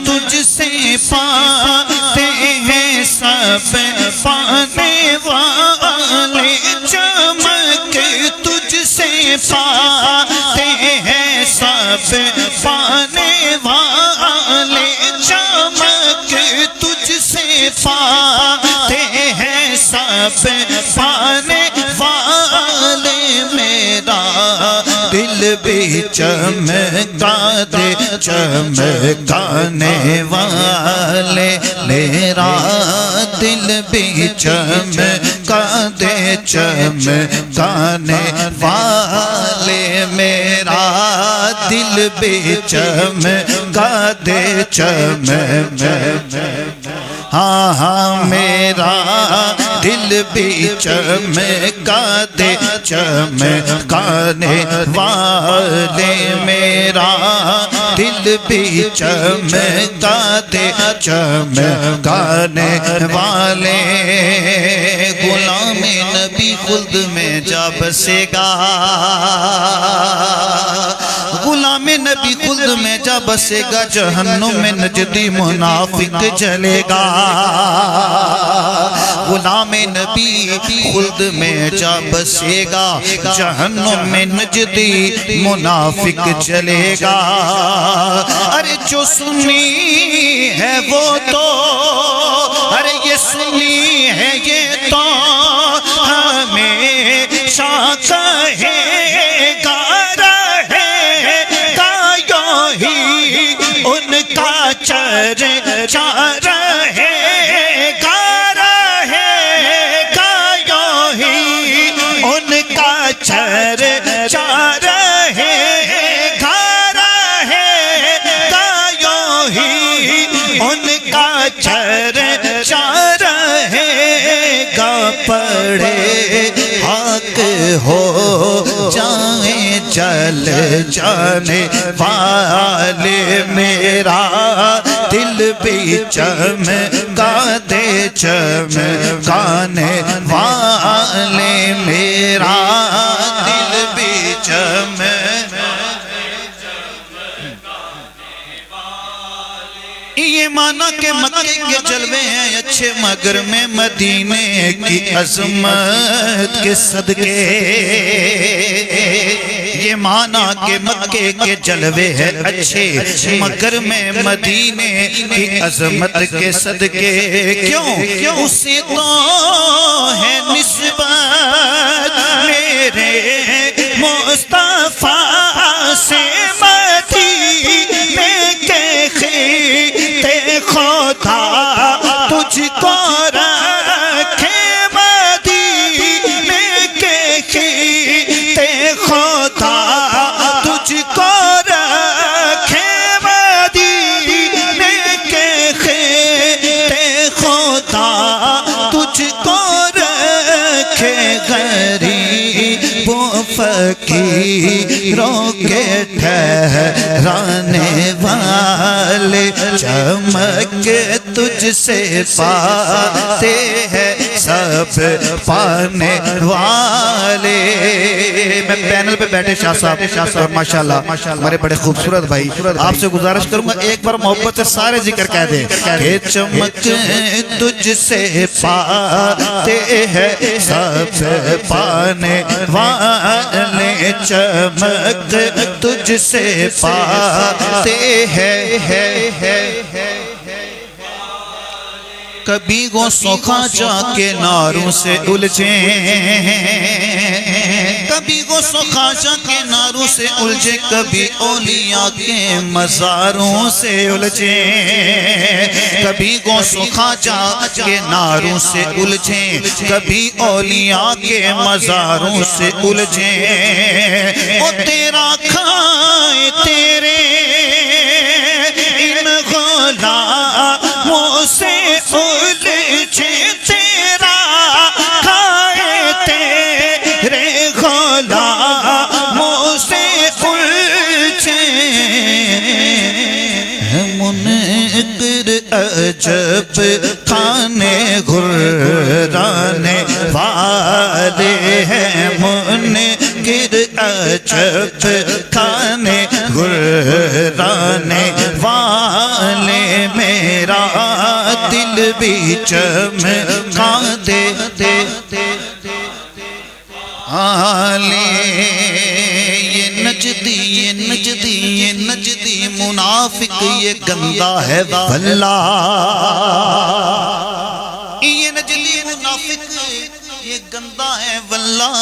تجھ سے پاتے ہیں سب پانے والے, چمک تجھ سے پاتے ہیں سب پانے والے, چمک تجھ سے پاتے ہیں سب پانے والے. میرا دل بھی چمکا دے چمکانے والے, میرا دل بھی چمکا دے چمکانے والے, میرا دل بھی چمکا دے ہاں ہاں میرا دل بھی چمکا دے چمکانے والے, میرا دل بھی چمکا دے چمکانے والے. غلام نبی خلد میں جا بسے گا، غلام نبی خلد میں جا بسے گا، جہنم میں نجدی منافق جلے گا۔ غلام نبی خلد میں جا بسے گا، جہنم میں نجدی منافق جلے گا۔ ارے جو سنی ہے وہ تو، ارے یہ سنی ہے یہ تو ہمیشہ کہے گا رہے گا یوں ہی ان کا چرچا رہے گا، رہے گا یوں ہی ان کا چرچا رہے گا، رہے گا یوں ہی ان کا چرچا رہے گا۔ پڑے حق ہو جائیں جل جانے والے، میرا دل بھی چمکا دے چمکانے والے، میرا دل بھی چمکا۔ یہ مانا کہ مکے کے جلوے ہیں اچھے، مگر میں مدینے کی عظمت کے صدقے۔ یہ مانا کہ مکے کے جلوے ہیں اچھے، مگر میں مدینے کی عظمت کے صدقے۔ کیوں؟ اسے تو ہے نسبت میرے مصطفیٰ سے، مدینے کے خطے خدا تجھ کو رکھے، مدینے کے خطے خدا تجھ کو رکھے، مدینے کے خطے خدا تجھ کو رکھے۔ غریب و فقیروں کے ٹھہرانے والے، چمک تجھ سے پاتے ہیں سب پانے والے۔ میں پینل پہ بیٹھے شاہ صاحب ماشاءاللہ ہمارے بڑے خوبصورت بھائی، آپ سے گزارش کروں گا ایک بار محبت سے سارے ذکر کہہ دیں کہ چمک تجھ سے پاتے ہیں سب پانے والے، چمک تجھ سے پاتے ہیں۔ کبھی غوث و خواجہ کے نعروں سے الجھیں، کبھی غوث و خواجہ کے نعروں سے الجھے، کبھی اولیاء کے مزاروں سے الجھیں، کبھی غوث و خواجہ کے نعروں سے الجھیں، کبھی اولیاء کے مزاروں سے الجھیں۔ او تیرا کھائے تیرے ان غلاموں سے الجھے، تیرا کھائے تیرے غلاموں سے الجھے۔ منکر عجب کھانے گھرانے والے ہیں، منکر عجب کھانے گھرانے والے، میرا دل بھی چمکا دے یہ نجدی منافق یہ گندا ہے واللہ، یہ نجدی منافق یہ گندا ہے واللہ،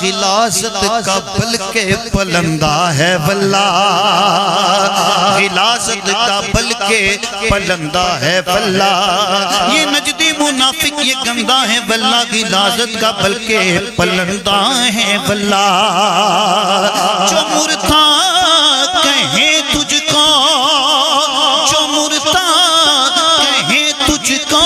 غلاظت کا بلکہ پلندہ ہے واللہ، غلاظت کا بلکہ پلندہ ہے واللہ، یہ نجدی منافق یہ گندا ہے واللہ، غلاظت کا بلکہ پلندہ ہے واللہ۔ جو مرتا کہیں تجھ کو، جو مرتا کہیں تجھ کو،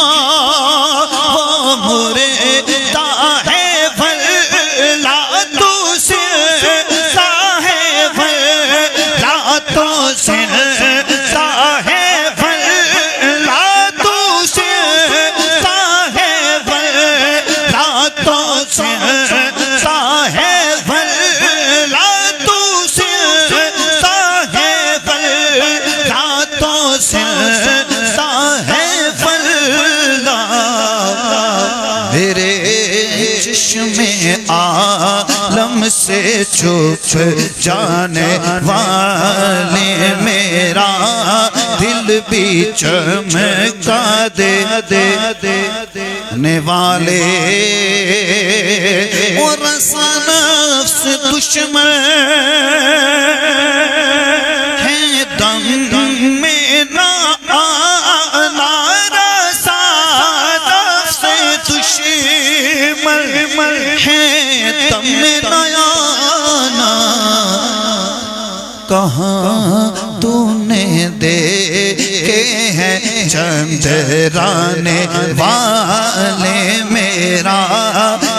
وہ مرتا ہے واللہ، تو سرتا ہے واللہ، تو سرتا ہے واللہ، تو سرتا ہے واللہ، تو تیرے چشم عالم سے چھپ جانے والے میرا دل بھی چمکا دینے والے اور نفس دشمن ہے دم میں نہ آنا رسا نفس دشمن ہے دم میں نہ آنا کہاں تو نے دیکھے ہیں چندرانے والے میرا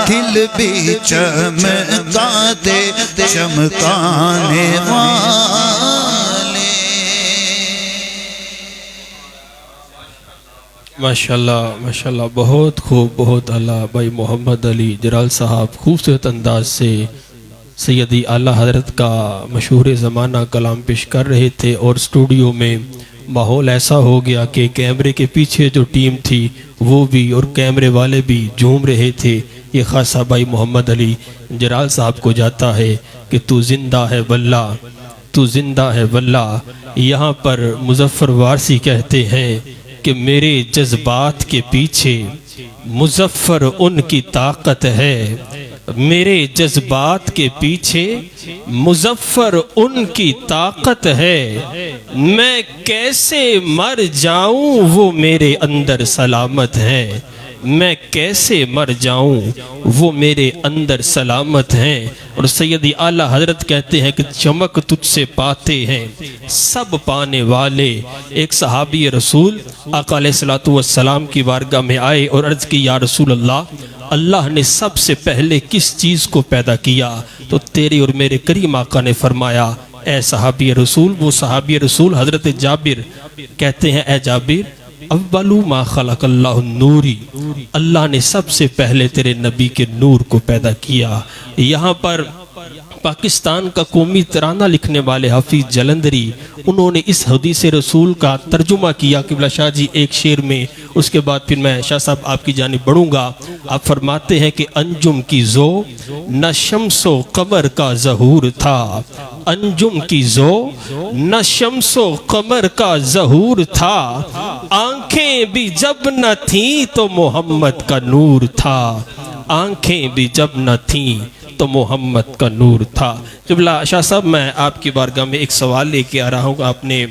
دل بھی چمکا دے چمکانے والے. ماشاءاللہ ماشاءاللہ، بہت خوب، بہت اعلیٰ. بھائی محمد علی جرال صاحب خوبصورت انداز سے سیدی اعلیٰ حضرت کا مشہور زمانہ کلام پیش کر رہے تھے، اور اسٹوڈیو میں ماحول ایسا ہو گیا کہ کیمرے کے پیچھے جو ٹیم تھی وہ بھی اور کیمرے والے بھی جھوم رہے تھے. یہ خاصہ بھائی محمد علی جرال صاحب کو جاتا ہے کہ تو زندہ ہے واللہ، تو زندہ ہے واللہ. یہاں پر مظفر وارسی کہتے ہیں کہ میرے جذبات کے پیچھے مظفر ان کی طاقت ہے، میرے جذبات کے پیچھے مظفر ان کی طاقت ہے، میں کیسے مر جاؤں وہ میرے اندر سلامت ہے، میں کیسے مر جاؤں وہ میرے اندر سلامت ہیں. اور سیدی اعلیٰ حضرت کہتے ہیں کہ چمک تجھ سے پاتے ہیں سب پانے والے. ایک صحابی رسول آقا علیہ السلام کی بارگاہ میں آئے اور عرض کی یا رسول اللہ نے سب سے پہلے کس چیز کو پیدا کیا؟ تو تیرے اور میرے کریم آقا نے فرمایا اے صحابی رسول، وہ صحابی رسول حضرت جابر کہتے ہیں اے جابر اولو ما خلق اللہ نوری، اللہ نے سب سے پہلے تیرے نبی کے نور کو پیدا کیا. یہاں پر پاکستان کا قومی ترانہ لکھنے والے حفیظ جلندری انہوں نے اس حدیث رسول کا ترجمہ کیا قبلہ شاہ جی ایک شعر میں. اس کے بعد پھر میں شاہ صاحب آپ کی جانب بڑھوں گا. آپ فرماتے ہیں کہ انجم کی زو نہ شمس و قمر کا ظہور تھا، انجم کی زو نہ شمس و قمر کا ظہور تھا، آنکھیں بھی جب نہ تھیں تو محمد کا نور تھا، آنکھیں بھی جب نہ تھیں تو محمد کا نور تھا. قبلہ شاہ صاحب میں آپ کی بارگاہ میں ایک سوال لے کے آ رہا ہوں. آپ نے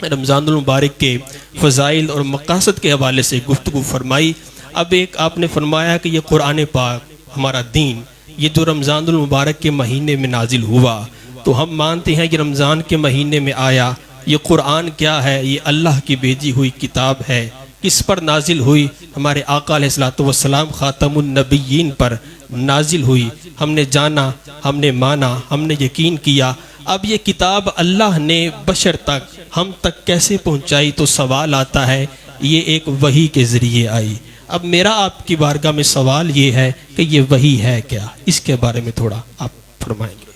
رمضان المبارک کے فضائل اور مقاصد کے حوالے سے گفتگو فرمائی. اب ایک آپ نے فرمایا کہ یہ قرآن پاک ہمارا دین یہ جو رمضان المبارک کے مہینے میں نازل ہوا، تو ہم مانتے ہیں کہ رمضان کے مہینے میں آیا. یہ قرآن کیا ہے؟ یہ اللہ کی بھیجی ہوئی کتاب ہے. کس پر نازل ہوئی؟ ہمارے آقا علیہ السلام خاتم النبیین پر نازل ہوئی. ہم نے جانا، ہم نے مانا، ہم نے یقین کیا. اب یہ کتاب اللہ نے بشر تک ہم تک کیسے پہنچائی؟ تو سوال آتا ہے یہ ایک وحی کے ذریعے آئی. اب میرا آپ کی بارگاہ میں سوال یہ ہے کہ یہ وحی ہے کیا؟ اس کے بارے میں تھوڑا آپ فرمائیں گے.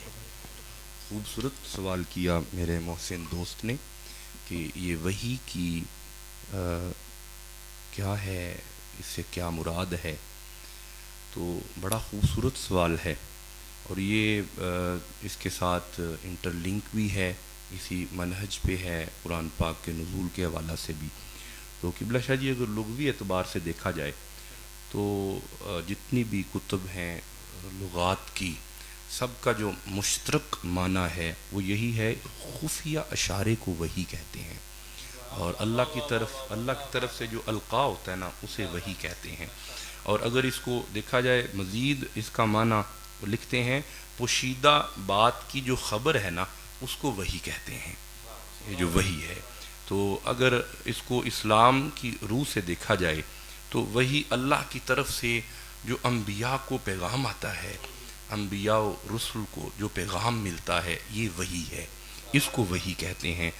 خوبصورت سوال کیا میرے محسن دوست نے کہ یہ وحی کی کیا ہے، اس سے کیا مراد ہے. تو بڑا خوبصورت سوال ہے، اور یہ اس کے ساتھ انٹر لنک بھی ہے، اسی منہج پہ ہے قرآن پاک کے نزول کے حوالہ سے بھی. تو قبلہ شاہ جی اگر لغوی اعتبار سے دیکھا جائے تو جتنی بھی کتب ہیں لغات کی، سب کا جو مشترک معنی ہے وہ یہی ہے، خفیہ اشارے کو وحی کہتے ہیں، اور اللہ کی طرف سے جو القاء ہوتا ہے نا اسے وحی کہتے ہیں. اور اگر اس کو دیکھا جائے مزید اس کا معنی لکھتے ہیں پوشیدہ بات کی جو خبر ہے نا اس کو وحی کہتے ہیں، یہ جو وحی ہے. تو اگر اس کو اسلام کی روح سے دیکھا جائے تو وحی اللہ کی طرف سے جو انبیاء کو پیغام آتا ہے، انبیاء و رسل کو جو پیغام ملتا ہے یہ وحی ہے، اس کو وحی کہتے ہیں.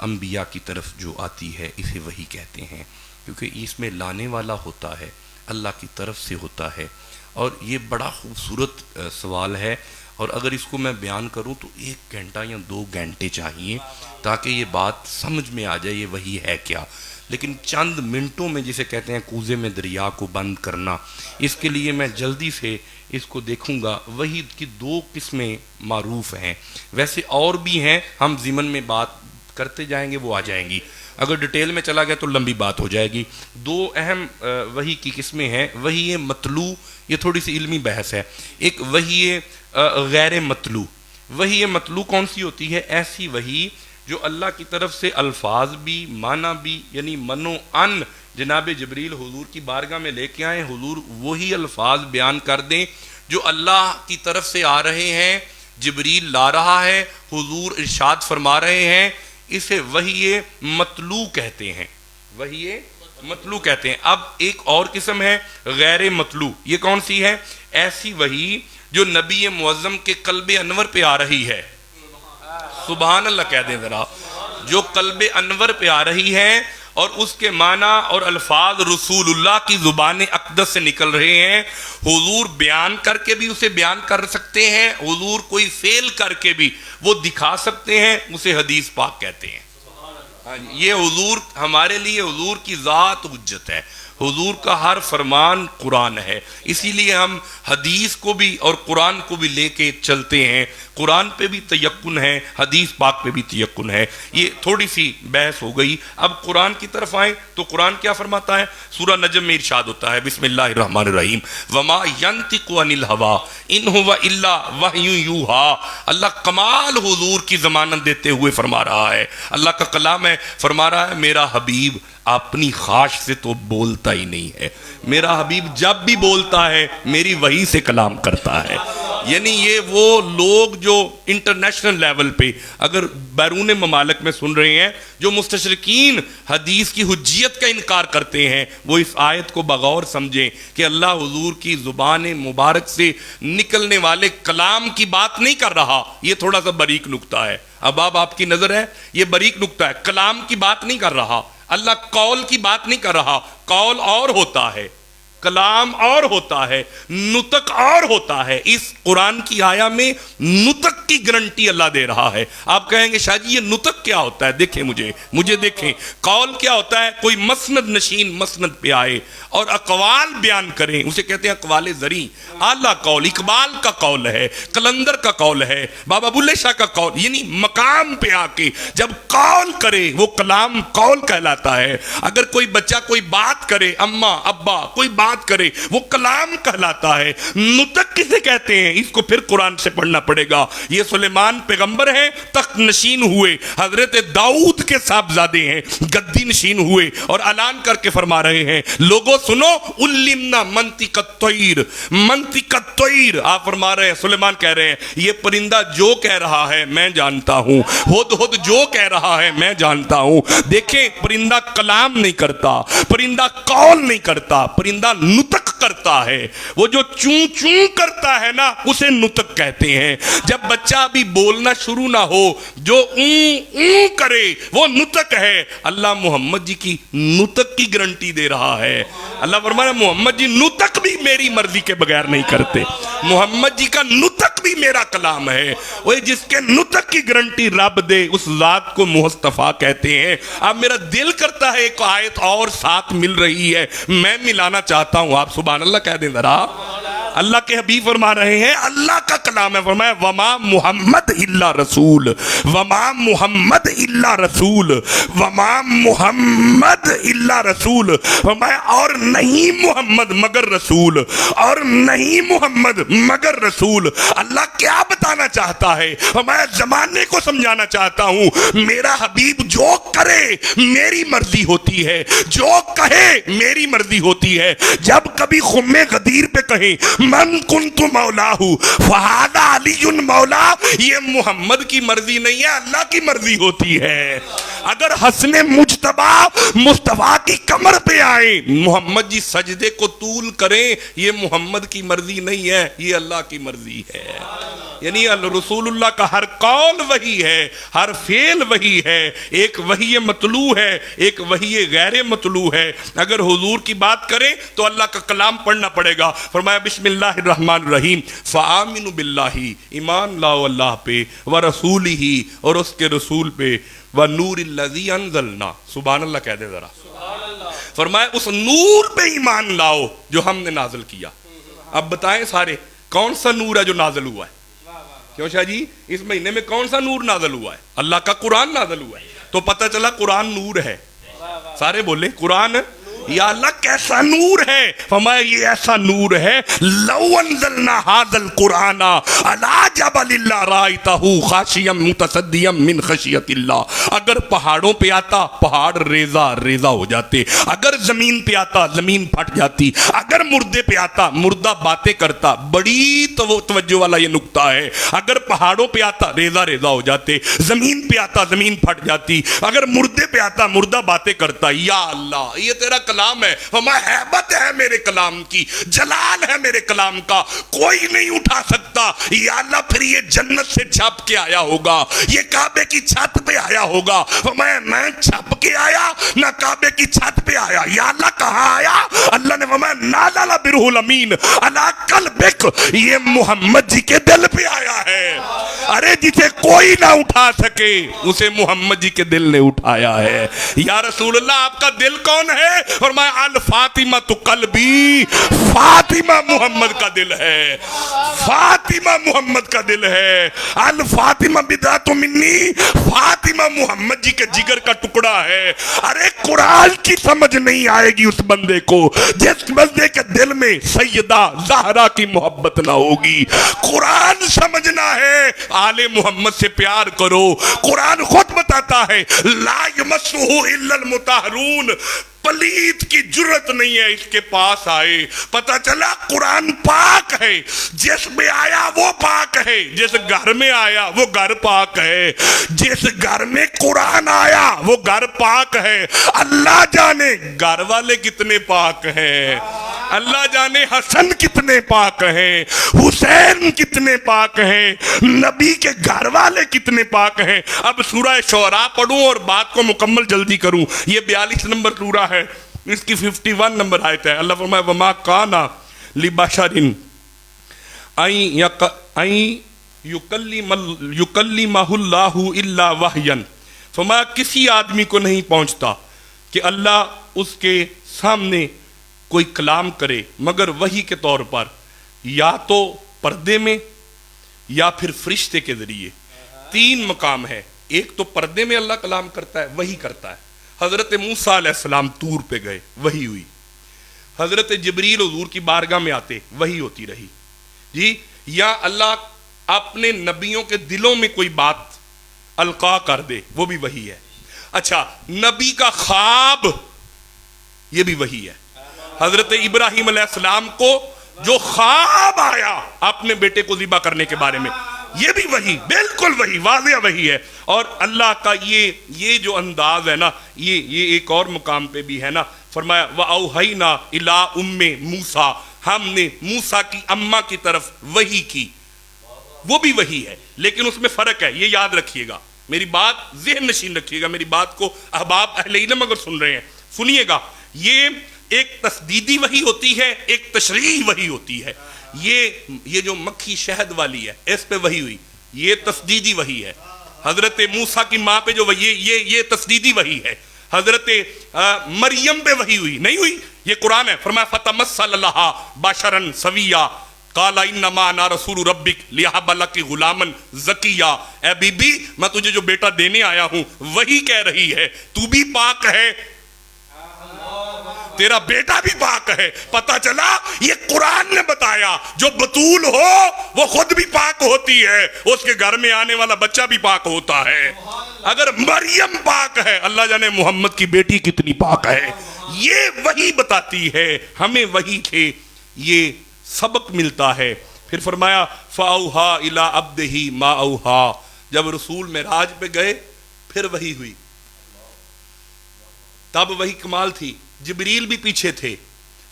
انبیاء کی طرف جو آتی ہے اسے وحی کہتے ہیں، کیونکہ اس میں لانے والا ہوتا ہے، اللہ کی طرف سے ہوتا ہے. اور یہ بڑا خوبصورت سوال ہے، اور اگر اس کو میں بیان کروں تو 1 گھنٹہ یا 2 گھنٹے چاہیے تاکہ یہ بات سمجھ میں آ جائے یہ وحی ہے کیا. لیکن چند منٹوں میں جسے کہتے ہیں کوزے میں دریا کو بند کرنا، اس کے لیے میں جلدی سے اس کو دیکھوں گا. وحی کی 2 قسمیں معروف ہیں، ویسے اور بھی ہیں، ہم ضمن میں بات کرتے جائیں گے، وہ آ جائیں گی. اگر ڈیٹیل میں چلا گیا تو لمبی بات ہو جائے گی. 2 اہم وحی کی قسمیں ہیں. وحی مطلوع، یہ تھوڑی سی علمی بحث ہے. ایک وحی غیر مطلوع. وحی مطلوع کون سی ہوتی ہے؟ ایسی وحی جو اللہ کی طرف سے الفاظ بھی معنی بھی، یعنی منو ان جناب جبریل حضور کی بارگاہ میں لے کے آئیں، حضور وہی الفاظ بیان کر دیں جو اللہ کی طرف سے آ رہے ہیں، جبریل لا رہا ہے، حضور ارشاد فرما رہے ہیں. اسے وحی مطلوع کہتے ہیں. وحی مطلوع کہتے ہیں. اب ایک اور قسم ہے غیر مطلوع. یہ کون سی ہے؟ ایسی وحی جو نبی معظم کے قلب انور پہ آ رہی ہے. سبحان اللہ کہہ دیں ذرا. جو قلب انور پہ آ رہی ہے اور اس کے معنی اور الفاظ رسول اللہ کی زبان اقدس سے نکل رہے ہیں. حضور بیان کر کے بھی اسے بیان کر سکتے ہیں، حضور کوئی فعل کر کے بھی وہ دکھا سکتے ہیں، اسے حدیث پاک کہتے ہیں. یہ حضور ہمارے لیے حضور کی ذات حجت ہے. حضور کا ہر فرمان قرآن ہے، اسی لیے ہم حدیث کو بھی اور قرآن کو بھی لے کے چلتے ہیں. قرآن پہ بھی تیقن ہے، حدیث پاک پہ بھی تیقن ہے. یہ تھوڑی سی بحث ہو گئی. اب قرآن کی طرف آئیں تو قرآن کیا فرماتا ہے؟ سورہ نجم میں ارشاد ہوتا ہے بسم اللہ الرحمن الرحیم وما ينطق عن الهوى ان هو الا وحی یوحى. اللہ کمال حضور کی ضمانت دیتے ہوئے فرما رہا ہے، اللہ کا کلام ہے، فرما رہا ہے میرا حبیب اپنی خواہش سے تو بولتا ہی نہیں ہے، میرا حبیب جب بھی بولتا ہے میری وحی سے کلام کرتا ہے. یعنی یہ وہ لوگ جو انٹرنیشنل لیول پہ اگر بیرون ممالک میں سن رہے ہیں، جو مستشرقین حدیث کی حجیت کا انکار کرتے ہیں، وہ اس آیت کو بغور سمجھیں کہ اللہ حضور کی زبان مبارک سے نکلنے والے کلام کی بات نہیں کر رہا. یہ تھوڑا سا باریک نکتہ ہے. اب آپ کی نظر ہے یہ باریک نکتہ ہے. کلام کی بات نہیں کر رہا اللہ، قول کی بات نہیں کر رہا. قول اور ہوتا ہے، کلام اور ہوتا ہے، نطق اور ہوتا ہے. اس قرآن کی آیا میں نطق کی گارنٹی اللہ دے رہا ہے. آپ کہیں گے شاہ جی یہ نطق کیا ہوتا ہے؟ دیکھیں مجھے دیکھیں. قول کیا ہوتا ہے؟ کوئی مسند نشین مسند پہ آئے اور اقوال بیان کریں، اسے کہتے ہیں اقوال زریں. اعلیٰ قول اقبال کا قول ہے، قلندر کا قول ہے، بابا بلے شاہ کا قول. یعنی مقام پہ آ کے جب قول کرے وہ کلام قول کہلاتا ہے. اگر کوئی بچہ کوئی بات کرے، اماں ابا کوئی بات کرے، وہ کلام کہلاتا ہے. نطق کسے کہتے ہیں؟ اس کو پھر قرآن سے پڑھنا پڑے گا. یہ سلیمان پیغمبر ہیں، تخت نشین ہوئے، حضرت داؤد کے صاحبزادے ہیں، گدی نشین ہوئے اور اعلان کر کے فرما رہے ہیں لوگوں سنو علمنا منطق الطیر. منطق الطیر آپ فرما رہے ہیں، سلیمان کہہ رہے ہیں یہ پرندہ جو کہہ رہا ہے میں جانتا ہوں، ہدہد جو کہہ رہا ہے میں جانتا ہوں. دیکھیں پرندہ کلام نہیں کرتا، پرندہ قول نہیں کرتا، پرندہ نطق کرتا ہے. وہ جو چون چون کرتا ہے نا اسے نطق کہتے ہیں. جب بچہ ابھی بولنا شروع نہ ہو جو اون اون کرے وہ نطق ہے. اللہ محمد جی کی نطق کی گارنٹی دے رہا ہے. اللہ فرمایا محمد جی نطق بھی میری مرضی کے بغیر نہیں کرتے، محمد جی کا نطق بھی میرا کلام ہے. وہ جس کے نطق کی گارنٹی رب دے اس ذات کو مصطفیٰ کہتے ہیں. اب میرا دل کرتا ہے ایک آیت اور ساتھ مل رہی ہے، میں ملانا چاہتا ہوں. آپ سبحان اللہ کہہ دیں ذرا. اللہ کے حبیب فرما رہے ہیں اللہ کا کلام ہے، فرمایا وما محمد الا رسول، وما محمد الا رسول، وما محمد الا رسول. فرمایا اور نہیں محمد مگر رسول، اور نہیں محمد مگر رسول. اللہ کیا بتانا چاہتا ہے؟ فرمایا زمانے کو سمجھانا چاہتا ہوں میرا حبیب جو کرے میری مرضی ہوتی ہے، جو کہے میری مرضی ہوتی ہے. جب کبھی خم غدیر پہ کہیں من کنت مولاہ فہذا علی مولا، یہ محمد کی مرضی نہیں ہے، اللہ کی مرضی ہوتی ہے. اگر حسن مجتبی مصطفیٰ کی کمر پہ آئیں، محمد جی سجدے کو طول کریں، یہ محمد کی مرضی نہیں ہے، یہ اللہ کی مرضی ہے. یعنی رسول اللہ کا ہر قول وہی ہے، ہر فعل وہی ہے. ایک وحی مطلوع ہے، ایک وحی غیر مطلوع ہے. اگر حضور کی بات کریں تو اللہ کا کلام پڑھنا پڑے گا. فرمایا بسم اللہ الرحمن الرحیم، فآمنوا باللہ، ایمان لاؤ اللہ پہ، ورسولہ، اور اس کے رسول پہ، ونور الذی انزلنا. سبحان اللہ کہہ دے ذرا. فرمایا اس نور پہ ایمان لاؤ جو ہم نے نازل کیا. اب بتائیں سارے کون سا نور ہے جو نازل ہوا ہے؟ کیوں شاہ جی اس مہینے میں کون سا نور نازل ہوا ہے؟ اللہ کا قرآن نازل ہوا ہے. تو پتہ چلا قرآن نور ہے. سارے بولے قرآن یا اللہ کیسا نور ہے؟ فرمایا یہ ایسا نور ہے لو انزلنا ھذا القرآن علی جبل لرأیتہ خاشعا متصدعا من خشیۃ اللہ. اگر پہاڑوں پہ آتا پہاڑ ریزہ ریزہ ہو جاتے، اگر زمین پہ آتا زمین پھٹ جاتی، اگر مردے پہ آتا مردہ باتیں کرتا. بڑی توجہ والا یہ نکتہ ہے. اگر پہاڑوں پہ آتا ریزہ ریزہ ہو جاتے، زمین پہ آتا زمین پھٹ جاتی، اگر مردے پہ آتا مردہ باتیں کرتا. یا اللہ یہ تیرا کلام ہے. فرمایا ہیبت ہے میرے کلام کی، جلال ہے میرے کلام کا، کوئی نہیں اٹھا سکتا. یا اللہ پھر یہ جنت سے چھپ کے آیا ہوگا، یہ کعبے کی چھت پہ آیا ہوگا. فرمایا میں چھپ کے آیا نہ کعبے کی چھت پہ آیا. یا اللہ کہاں آیا؟ اللہ نے فرمایا نازل برہ الامین علی قلبک، یہ محمد جی کے دل پہ آیا ہے. ارے جسے کوئی نہ اٹھا سکے اسے محمد جی کے دل نے اٹھایا ہے. یا رسول اللہ آپ کا دل کون ہے؟ فرمایا الفاطمہ تو قلبی، فاطمہ محمد کا دل ہے، فاطمہ محمد کا دل ہے. الفاطمہ بضعۃ منی، فاطمہ محمد جی کے جگر کا ٹکڑا ہے. ارے قرآن کی سمجھ نہیں آئے گی اس بندے کو جس بندے کے دل میں سیدہ زہرا کی محبت نہ ہوگی. قرآن سمجھنا ہے، آل محمد سے پیار کرو. قرآن خود بتاتا ہے لا یمسہ الا المطہرون، پلیت کی جرت نہیں ہے اس کے پاس آئے. پتہ چلا قرآن پاک ہے، جس میں آیا وہ پاک ہے، جس گھر میں آیا وہ گھر پاک ہے، جس گھر میں قرآن آیا وہ گھر پاک ہے. اللہ جانے گھر والے کتنے پاک ہیں، اللہ جانے حسن کتنے پاک ہیں، حسین کتنے پاک ہیں، نبی کے گھر والے کتنے پاک ہیں. اب سورہ شعراء پڑھوں اور بات کو مکمل جلدی کروں. یہ 42 نمبر سورہ ہے، اس کی 51 نمبر آیت ہے. اللہ فرمائے وما کان لبشر ان یکلمہ اللہ الا وحیا. فرمایا کسی آدمی کو نہیں پہنچتا کہ اللہ اس کے سامنے کوئی کلام کرے مگر وحی کے طور پر، یا تو پردے میں یا پھر فرشتے کے ذریعے. 3 مقام ہے. ایک تو پردے میں اللہ کلام کرتا ہے، وحی کرتا ہے. حضرت موسیٰ علیہ السلام طور پہ گئے، وحی ہوئی. حضرت جبریل حضور کی بارگاہ میں آتے، وحی ہوتی رہی جی. یا اللہ اپنے نبیوں کے دلوں میں کوئی بات القا کر دے، وہ بھی وحی ہے. اچھا نبی کا خواب، یہ بھی وحی ہے. حضرت ابراہیم علیہ السلام کو جو خواب آیا اپنے بیٹے کو ذبح کرنے کے بارے میں، یہ بھی وحی، بالکل وحی، واضح وحی ہے. اور اللہ کا یہ جو انداز ہے نا، یہ ایک اور مقام پہ بھی ہے نا. فرمایا وَأَوْحَيْنَا إِلَىٰ أُمِّ مُوسَىٰ، ہم نے موسیٰ کی اماں کی طرف وحی کی، وہ بھی وحی ہے. لیکن اس میں فرق ہے، یہ یاد رکھیے گا، میری بات ذہن نشین رکھیے گا. میری بات کو احباب اہل علم اگر سن رہے ہیں سنیے گا. یہ ایک تسدیدی وحی ہوتی ہے، ایک تشریحی وحی ہوتی ہے. یہ جو مکھی شہد والی ہے اس پہ وحی ہوئی، یہ تسدیدی وحی ہے. حضرت موسیٰ کی ماں پہ جو وحی، یہ تسدیدی وحی ہے. حضرت مریم پہ وحی ہوئی نہیں ہوئی، یہ قرآن ہے. فرمایا فتمثل لہا بشرا سویا قال انما انا رسول ربک لیہب لک غلاما زکیا. اے بی بی میں تجھے جو بیٹا دینے آیا ہوں وہی کہہ رہی ہے تو بھی پاک ہے، تیرا بیٹا بھی پاک ہے. پتہ چلا یہ قرآن نے بتایا جو بطول ہو وہ خود بھی پاک ہوتی ہے، اس کے گھر میں آنے والا بچہ بھی پاک ہوتا ہے. اگر مریم پاک ہے، اللہ جانے محمد کی بیٹی کتنی پاک ہے. یہ وحی بتاتی ہے ہمیں، وحی سے یہ سبق ملتا ہے. پھر فرمایا فَأَوْحَا إِلَىٰ عَبْدِهِ مَا أَوْحَا، جب رسول معراج پہ گئے پھر وحی ہوئی. تب وہی کمال تھی. جبریل بھی پیچھے تھے,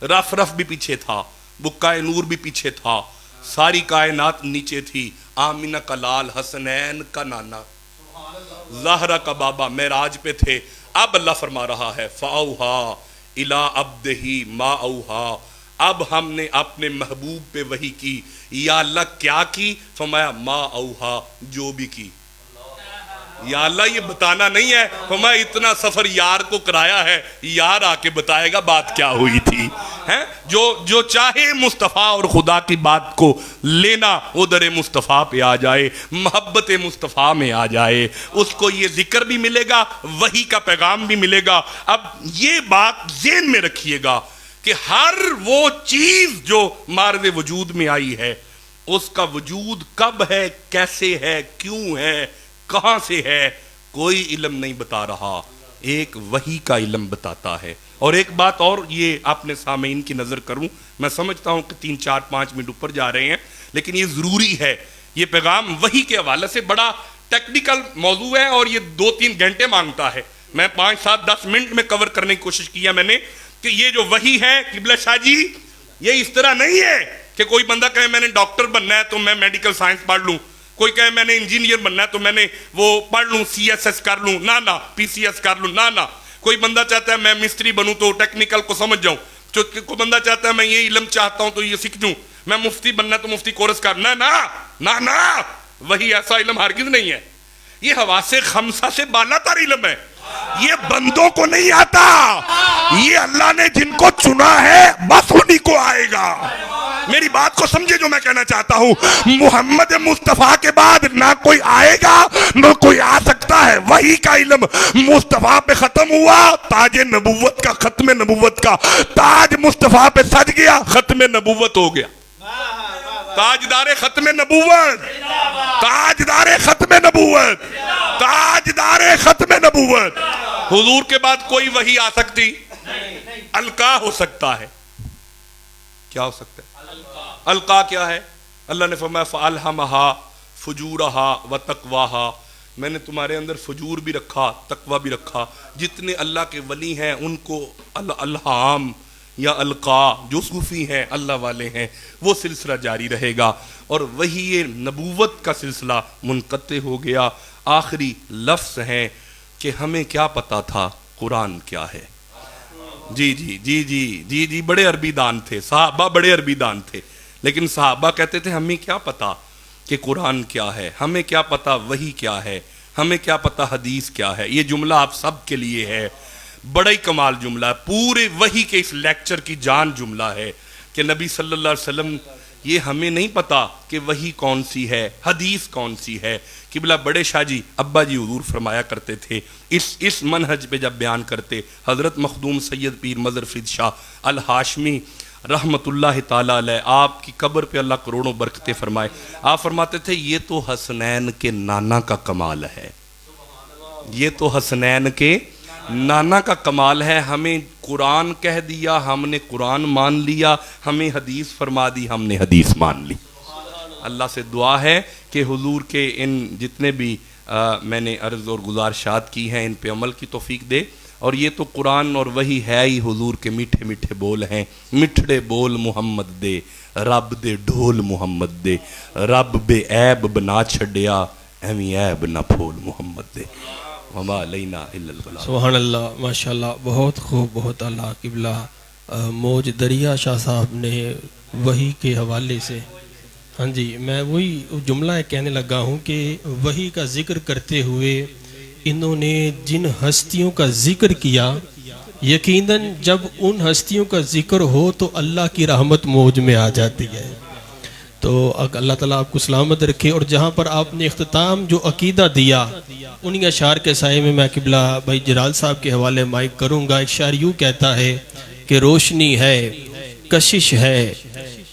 رف بھی پیچھے تھا, بکائے نور بھی پیچھے تھا, ساری کائنات نیچے تھی. آمینہ کا لال, حسنین کا نانا, زہرا کا بابا معراج پہ تھے. اب اللہ فرما رہا ہے فَأَوْحَا إِلَىٰ عَبْدِهِ مَا أَوْحَا, اب ہم نے اپنے محبوب پہ وحی کی. یا اللہ کیا کی؟ فرمایا ما اوحا, جو بھی کی. یا اللہ یہ بتانا نہیں ہے, فرمایا اتنا سفر یار کو کرایا ہے, یار آ کے بتائے گا بات کیا ہوئی تھی. جو چاہے مصطفیٰ اور خدا کی بات کو لینا, وہ در مصطفیٰ پہ آ جائے, محبت مصطفیٰ میں آ جائے, اس کو یہ ذکر بھی ملے گا, وحی کا پیغام بھی ملے گا. اب یہ بات ذہن میں رکھیے گا کہ ہر وہ چیز جو مارد وجود میں آئی ہے, اس کا وجود کب ہے, کیسے ہے, کیوں ہے, کہاں سے ہے, کوئی علم نہیں بتا رہا, ایک وحی کا علم بتاتا ہے. اور ایک بات اور یہ اپنے سامعین کی نظر کروں, میں سمجھتا ہوں کہ 3 4 5 منٹ اوپر جا رہے ہیں, لیکن یہ ضروری ہے. یہ پیغام وحی کے حوالے سے بڑا ٹیکنیکل موضوع ہے اور یہ 2 3 گھنٹے مانگتا ہے. میں 5 7 10 منٹ میں کور کرنے کی کوشش کیا میں نے کہ یہ جو وحی ہے قبلہ شاہ جی, یہ اس طرح نہیں ہے کہ کوئی بندہ کہے میں نے ڈاکٹر بننا ہے تو میں میڈیکل سائنس پڑھ لوں, کوئی کہے میں نے انجینئر بننا ہے تو میں نے وہ پڑھ لوں, CSS کر لوں, نہ PCS کر لوں, نہ. کوئی بندہ چاہتا ہے میں مستری بنوں تو ٹیکنیکل کو سمجھ جاؤں, کوئی بندہ چاہتا ہے میں یہ علم چاہتا ہوں تو یہ سیکھ جوں, میں مفتی بننا تو مفتی کورس کر. نہ وہی ایسا علم ہرگز نہیں ہے. یہ حواس خمسہ سے بالا تر علم ہے, یہ بندوں کو نہیں آتا, یہ اللہ نے جن کو چنا ہے بس انہی کو آئے گا. میری بات کو سمجھے جو میں کہنا چاہتا ہوں, محمد مصطفیٰ کے بعد نہ کوئی آئے گا نہ کوئی آ سکتا ہے. وحی کا علم مصطفیٰ پہ ختم ہوا, تاج نبوت کا, ختم نبوت کا تاج مصطفیٰ پہ سج گیا, ختم نبوت ہو گیا. تاجدار ختم نبوت, تاجدار ختم نبوت, تاجدار ختم نبوت. حضور کے بعد کوئی وحی آ سکتی؟ القا ہو سکتا ہے. کیا ہو سکتا ہے؟ القا کیا ہے؟ اللہ نے فرمایا فَأَلْهَمَهَا فُجُورَهَا وَتَقْوَاهَا, میں نے تمہارے اندر فجور بھی رکھا, تقوی بھی رکھا. جتنے اللہ کے ولی ہیں ان کو الہام یا القا, جو صوفی ہیں اللہ والے ہیں, وہ سلسلہ جاری رہے گا. اور وہی نبوت کا سلسلہ منقطع ہو گیا. آخری لفظ ہیں کہ ہمیں کیا پتا تھا قرآن کیا ہے. جی بڑے عربی دان تھے صحابہ, بڑے عربی دان تھے, لیکن صحابہ کہتے تھے ہمیں کیا پتا کہ قرآن کیا ہے, ہمیں کیا پتا وحی کیا ہے, ہمیں کیا پتا حدیث کیا ہے. یہ جملہ آپ سب کے لیے ہے, بڑا ہی کمال جملہ ہے, پورے وحی کے اس لیکچر کی جان جملہ ہے کہ نبی صلی اللہ علیہ وسلم, یہ ہمیں نہیں پتا کہ وحی کون سی ہے, حدیث کون سی ہے. قبلہ بڑے شاہ جی, ابا جی حضور فرمایا کرتے تھے اس منہج پہ جب بیان کرتے, حضرت مخدوم سید پیر مظہر فرید شاہ الہاشمی رحمت اللہ تعالیٰ علیہ, آپ کی قبر پہ اللہ کروڑوں برکتیں فرمائے, آپ فرماتے تھے یہ تو حسنین کے نانا کا کمال ہے, یہ تو حسنین کے نانا کا کمال ہے. ہمیں قرآن کہہ دیا, ہم نے قرآن مان لیا, ہمیں حدیث فرما دی, ہم نے حدیث مان لی. اللہ سے دعا ہے کہ حضور کے ان جتنے بھی میں نے عرض اور گزارشات کی ہیں ان پہ عمل کی توفیق دے. اور یہ تو قرآن اور وہی ہے ہی حضور کے میٹھے میٹھے بول ہیں, مٹھڑے بول محمد دے, رب دے ڈھول محمد دے, رب بے عیب بنا چھڑیا, ایویں عیب نہ پھول محمد دے. وما علینا الا البلاغ. سبحان اللہ, ماشاءاللہ, بہت خوب, بہت اللہ. قبلہ موج دریا شاہ صاحب نے وحی کے حوالے سے, ہاں جی, میں وہی جملہ کہنے لگا ہوں کہ وحی کا ذکر کرتے ہوئے انہوں نے جن ہستیوں کا ذکر کیا, یقیناً جب ان ہستیوں کا ذکر ہو تو اللہ کی رحمت موج میں آ جاتی ہے. تو اللہ تعالیٰ آپ کو سلامت رکھے. اور جہاں پر آپ نے اختتام جو عقیدہ دیا, انہی اشعار کے سائے میں میں قبلہ بھائی جلال صاحب کے حوالے مائک کروں گا. ایک شاعر یوں کہتا ہے کہ روشنی ہے, کشش ہے,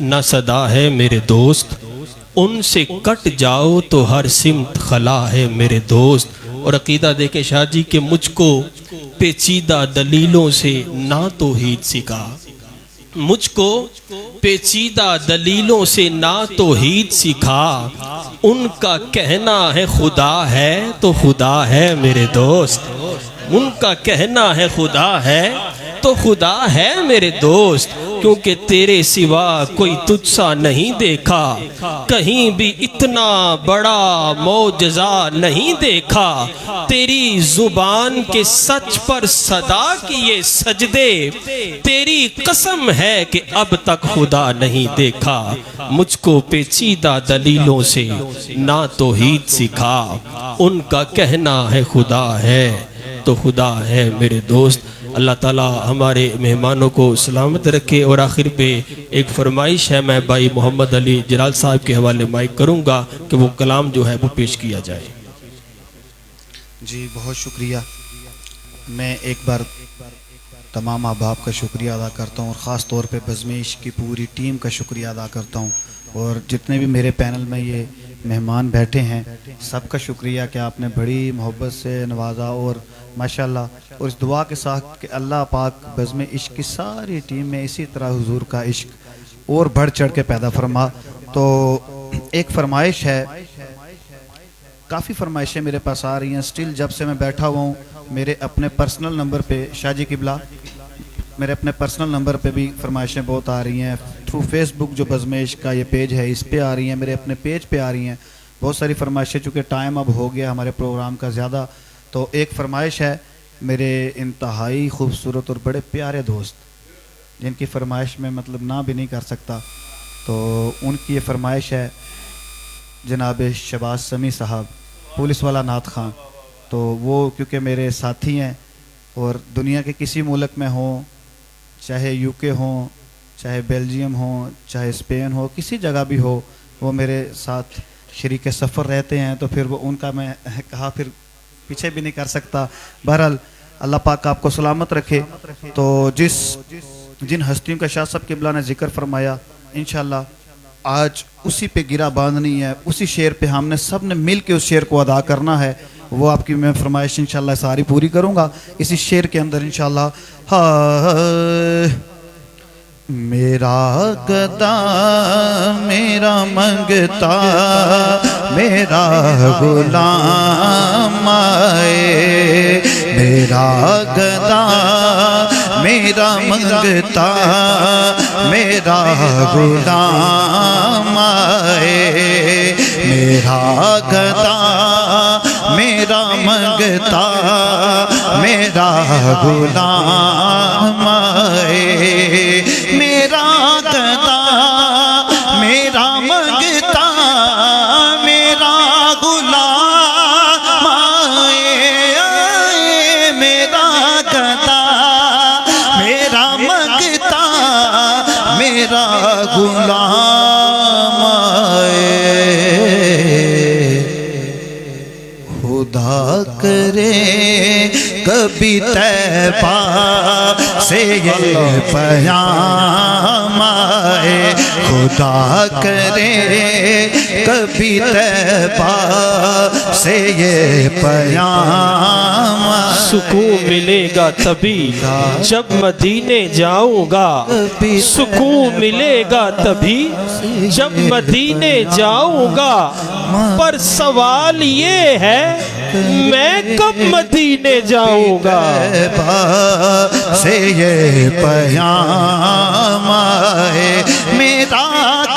نہ صدا ہے میرے دوست, ان سے کٹ جاؤ تو ہر سمت خلا ہے میرے دوست. اور عقیدہ دیکھیں شاہ جی کہ مجھ کو پیچیدہ دلیلوں سے نہ توحید سکھا, مجھ کو پیچیدہ دلیلوں سے نہ توحید سکھا, ان کا کہنا ہے خدا ہے تو خدا ہے میرے دوست. ان کا کہنا ہے خدا ہے تو خدا ہے میرے دوست، کیونکہ تیرے سوا کوئی تجھ سا نہیں دیکھا، کہیں بھی اتنا بڑا معجزہ نہیں دیکھا، تیری زبان کے سچ پر صدا کیے سجدے، تیری قسم ہے کہ اب تک خدا نہیں دیکھا، مجھ کو پیچیدہ دلیلوں سے نہ توحید سکھا، ان کا کہنا ہے خدا ہے تو خدا ہے میرے دوست۔ اللہ تعالیٰ ہمارے مہمانوں کو سلامت رکھے۔ اور آخر پہ ایک فرمائش ہے، میں بھائی محمد علی جلال صاحب کے حوالے مائک کروں گا کہ وہ کلام جو ہے وہ پیش کیا جائے۔ جی بہت شکریہ۔ میں ایک بار تمام احباب کا شکریہ ادا کرتا ہوں، اور خاص طور پہ بزم عشق کی پوری ٹیم کا شکریہ ادا کرتا ہوں، اور جتنے بھی میرے پینل میں یہ مہمان بیٹھے ہیں سب کا شکریہ کہ آپ نے بڑی محبت سے نوازا، اور ماشاءاللہ، اور اس دعا کے ساتھ کہ اللہ پاک بزم عشق کی ساری ٹیم میں اسی طرح حضور کا عشق اور بڑھ چڑھ کے پیدا فرما۔ تو ایک فرمائش ہے، کافی فرمائشیں میرے پاس آ رہی ہیں سٹل، جب سے میں بیٹھا ہوا ہوں میرے اپنے پرسنل نمبر پہ، شاہ جی قبلہ، میرے اپنے پرسنل نمبر پہ بھی فرمائشیں بہت آ رہی ہیں، تھرو فیس بک جو بزم عشق کا یہ پیج ہے اس پہ آ رہی ہیں، میرے اپنے پیج پہ آ رہی ہیں بہت ساری فرمائشیں، چونکہ ٹائم اب ہو گیا ہمارے پروگرام کا زیادہ۔ تو ایک فرمائش ہے میرے انتہائی خوبصورت اور بڑے پیارے دوست، جن کی فرمائش میں مطلب نہ بھی نہیں کر سکتا، تو ان کی یہ فرمائش ہے جناب شہباز سمیع صاحب، پولیس والا نعت خان۔ تو وہ کیونکہ میرے ساتھی ہیں، اور دنیا کے کسی ملک میں ہوں، چاہے یو کے ہوں، چاہے بیلجیم ہوں، چاہے اسپین ہو، کسی جگہ بھی ہو، وہ میرے ساتھ شریک سفر رہتے ہیں، تو پھر وہ ان کا میں کہا پھر پیچھے بھی نہیں کر سکتا۔ بہرحال اللہ پاک آپ کو سلامت رکھے۔ تو جن ہستیوں کا شاہ صاحب قبلہ نے ذکر فرمایا، انشاءاللہ آج اسی پہ گرا باندھنی ہے، اسی شعر پہ ہم نے سب نے مل کے اس شعر کو ادا کرنا ہے، وہ آپ کی میں فرمائش انشاءاللہ ساری پوری کروں گا اسی شعر کے اندر انشاءاللہ۔ میرا گدا میرا منگتا میرا غلام آئے، میرا گدا میرا منگتا میرا غلام آئے، میرا گدا میرا منگتا میرا غلام آئے، میرا گدا میرا منگتا میرا غلام آئے، میرا گدا میرا منگتا میرا غلام آئے، خدا کرے کبھی طیبہ سے یہ پیام آئے، خدا کرے کبھی طیبہ سے یہ پیام آئے، سکون ملے گا تبھی جب مدینے جاؤں گا، سکون ملے گا تبھی جب مدینے جاؤں گا، پر سوال یہ ہے میں کب مدینے جاؤں گا، سے یہ پیام آئے، میرا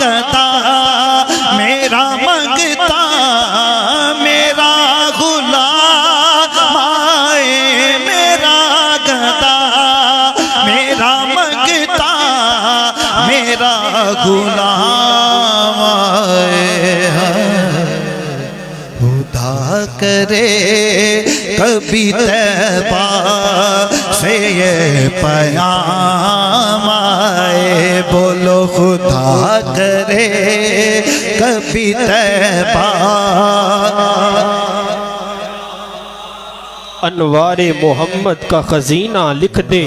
گدا میرا منگتا میرا غلام آئے، میرا گدا میرا منگتا میرا غلام آئے، خدا کرے کبھی طیبہ سے یہ پیام آئے، بولو خدا کرے کبھی طیبہ، انوار محمد کا خزینہ لکھ دے،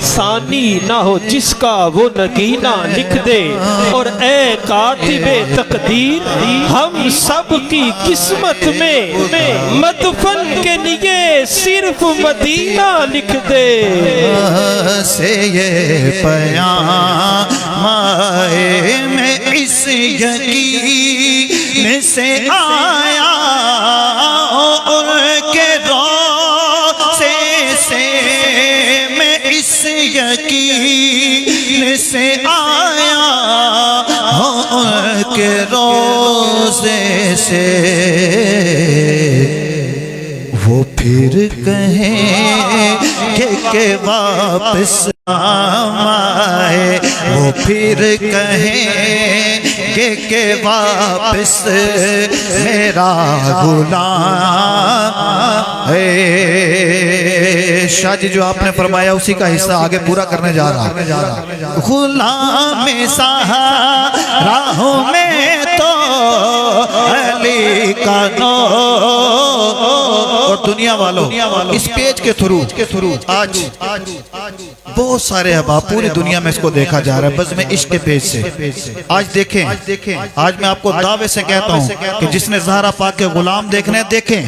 ثانی نہ ہو جس کا وہ نگینہ لکھ دے، اور اے کاتب تقدیر ہم سب کی قسمت میں مدفن کے لیے صرف مدینہ لکھ دے، سے یہ پیام آئے، میں اس یقین سے آیا ان کے سے آیا ہوں ان کے روزے سے وہ پھر کہیں کہ واپس آئے وہ پھر کہیں کہ واپس میرا غلام ہے شاہ جی جو آپ نے فرمایا اسی کا حصہ آگے پورا کرنے جا رہا غلام راہوں میں تو علی کا نو اور دنیا والوں اس پیج کے تھرو آج بہت سارے احباب پوری دنیا میں اس کو دیکھا جا رہا ہے بزم عشق کے پیج سے آج دیکھیں آج میں آپ کو دعوے سے کہتا ہوں کہ جس نے زہرا پاک کے غلام دیکھنے دیکھیں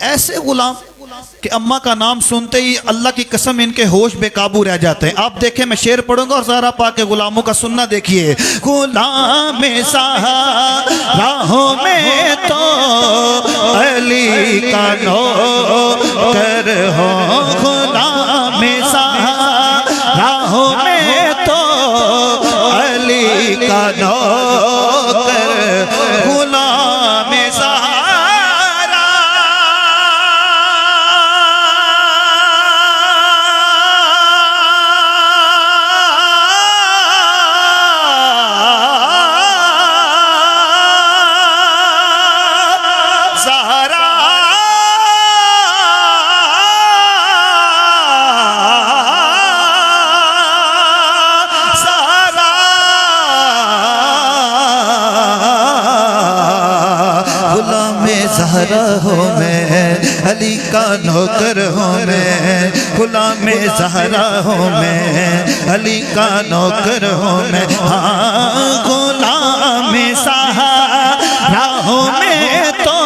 ایسے غلام کہ اماں کا نام سنتے ہی اللہ کی قسم ان کے ہوش بے قابو رہ جاتے ہیں آپ دیکھیں میں شعر پڑھوں گا اور زہرا پاک کے غلاموں کا سننا دیکھیے غلام راہوں میں تو علی کا نوکر ہوں غلام راہوں میں تو علی کا نوکر غلام زہرا ہوں میں علی کا نوکر ہوں میں غلام زہرا ہوں میں علی کا نوکر ہوں میں ہاں غلام زہرا ہوں میں تو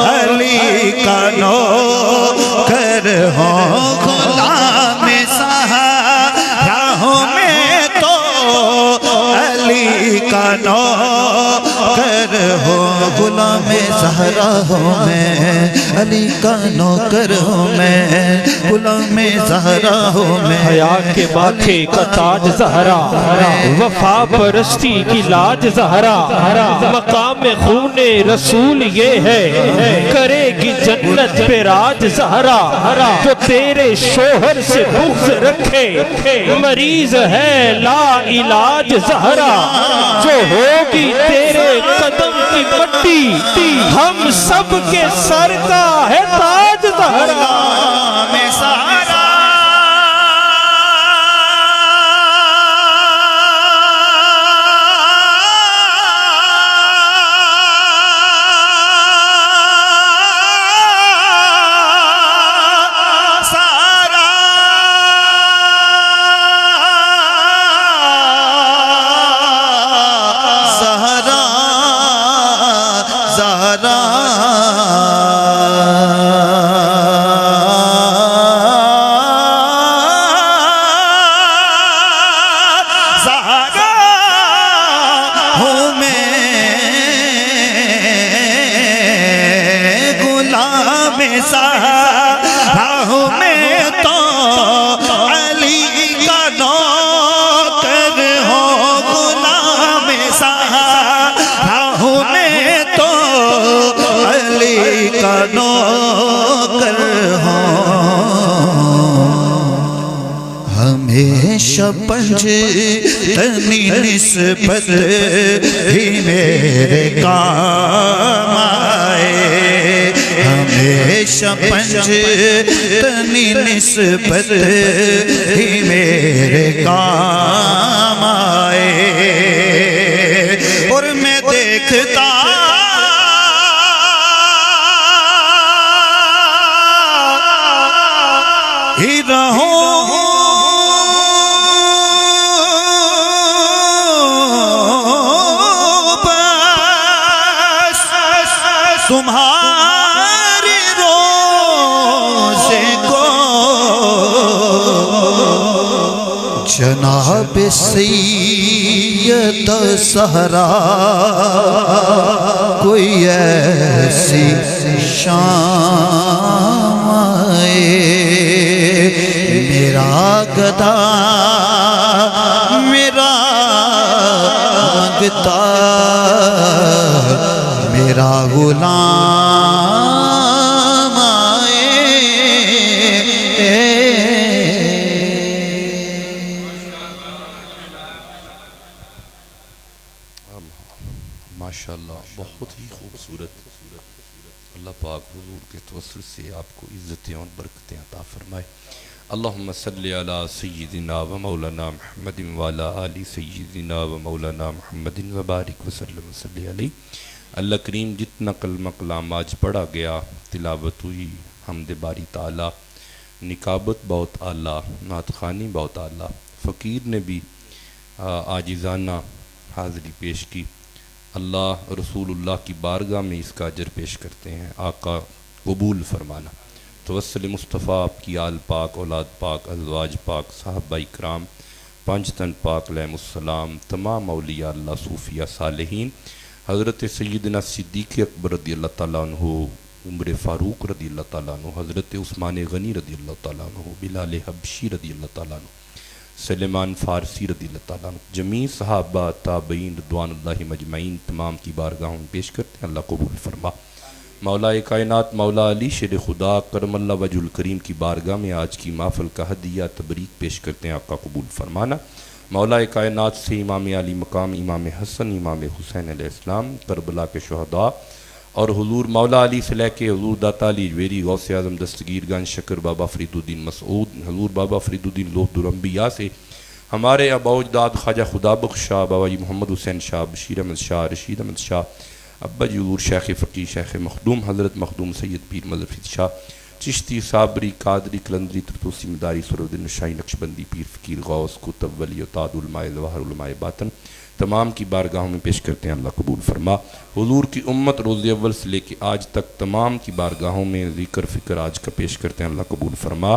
علی کا نوکر ہوں غلام زہرا ہوں میں تو علی کا نوکر ہوں غلام زہرا ہوں میں علی کا نوکر ہوں میں غلام زہرا ہوں میں حیا کے ماتھے کا تاج زہرا وفا پرستی کی لاج زہرا مقام خون رسول یہ ہے کرے گی جنت پہ راج زہرا جو تیرے شوہر سے بغض رکھے مریض ہے لا علاج زہرا جو ہوگی تیرے قدم کی مٹی ہم سب کے سر کا ہے تاج زہرا میں سہارا نوکر ہوں ہمیشہ پنجتنی نسبت ہی میرے کام آئے ہمیشہ پنجتنی نسبت ہی میرے کام آئے اور میں دیکھتا ہی رہوں بس تمہاری روزے کو جناب سید سہرا کوئی ایسی شام آئے میرا گدا میرا مانگتا میرا غلام آئے ماشاءاللہ بہت ہی خوبصورت. اللہ پاک حضور کے توسل سے آپ کو عزتیں اور برکتیں عطا فرمائے. اللہم صلی علی سیدنا و مولانا محمد وعلی آل سیدنا و مولانا محمد وبارک وسلم صلی علیہ. اللہ کریم جتنا کلمہ کلام آج پڑھا گیا، تلاوت ہوئی، حمد باری تعالیٰ، نکابت بہت اعلیٰ، نعت خوانی بہت اعلیٰ، فقیر نے بھی عاجزانہ حاضری پیش کی. اللہ رسول اللہ کی بارگاہ میں اس کا اجر پیش کرتے ہیں. آقا قبول فرمانا. توسل مصطفیٰ آپ کی آل پاک، اولاد پاک، ازواج پاک، صحابہ اکرام، پانچ تن پاک علیہ السلام، تمام اولیاء اللہ، صوفیاء، صالحین، حضرت سیدنا صدیق اکبر رضی اللہ تعالیٰ عنہ، عمر فاروق رضی اللہ تعالیٰ عنہ، حضرت عثمان غنی رضی اللہ تعالیٰ عنہ، بلال حبشی رضی اللہ تعالیٰ عنہ، سلیمان فارسی رضی اللہ تعالیٰ عنہ، جمیع صحابہ تابعین رضوان اللہ مجمعین تمام کی بارگاہوں میں پیش کرتے ہیں. اللہ قبول فرما. مولا کائنات مولا علی شیر خدا کرم اللہ وجہ الکریم کی بارگاہ میں آج کی محفل کا ہدیہ تبریک پیش کرتے ہیں. آقا قبول فرمانا. مولا کائنات سے امام علی مقام امام حسن امام حسین علیہ السلام کربلا کے شہداء اور حضور مولا علی سے لے کے حضور داتا علی جویری غوث اعظم دستگیر گنج شکر بابا فرید الدین مسعود حضور بابا فرید الدین لوہد الانبیاء سے ہمارے ابا اجداد خواجہ خدا بخش شاہ بابا جی محمد حسین شاہ بشیر احمد شاہ رشید احمد شاہ ابا جی حضور شیخ فقی شیخ مخدوم حضرت مخدوم سید پیر مظفر شاہ چشتی صابری قادری کلندری ترتوسی مداری سرود نشائی نقشبندی پیر فقیر غوث کتب ولی و تاج علماء ظواہر علماء باطن تمام کی بارگاہوں میں پیش کرتے ہیں. اللہ قبول فرما. حضور کی امت روز اول سے لے کے آج تک تمام کی بارگاہوں میں ذکر فکر آج کا پیش کرتے ہیں. اللہ قبول فرما.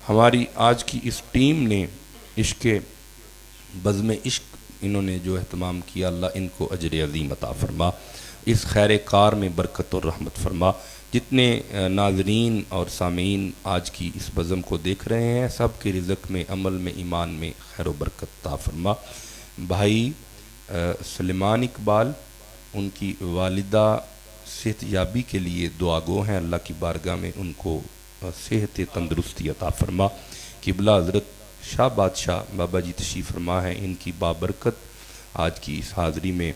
ہماری آج کی اس ٹیم نے عشق بزم عشق انہوں نے جو اہتمام کیا، اللہ ان کو اجر عظیم عطا فرما. اس خیر کار میں برکت اور رحمت فرما. جتنے ناظرین اور سامعین آج کی اس بزم کو دیکھ رہے ہیں سب کے رزق میں، عمل میں، ایمان میں خیر و برکت عطا فرما. بھائی سلیمان اقبال ان کی والدہ صحت یابی کے لیے دعا گو ہیں. اللہ کی بارگاہ میں ان کو صحت تندرستی عطا فرما. قبلہ حضرت شاہ بادشاہ بابا جی تشریف فرما ہے، ان کی بابرکت آج کی اس حاضری میں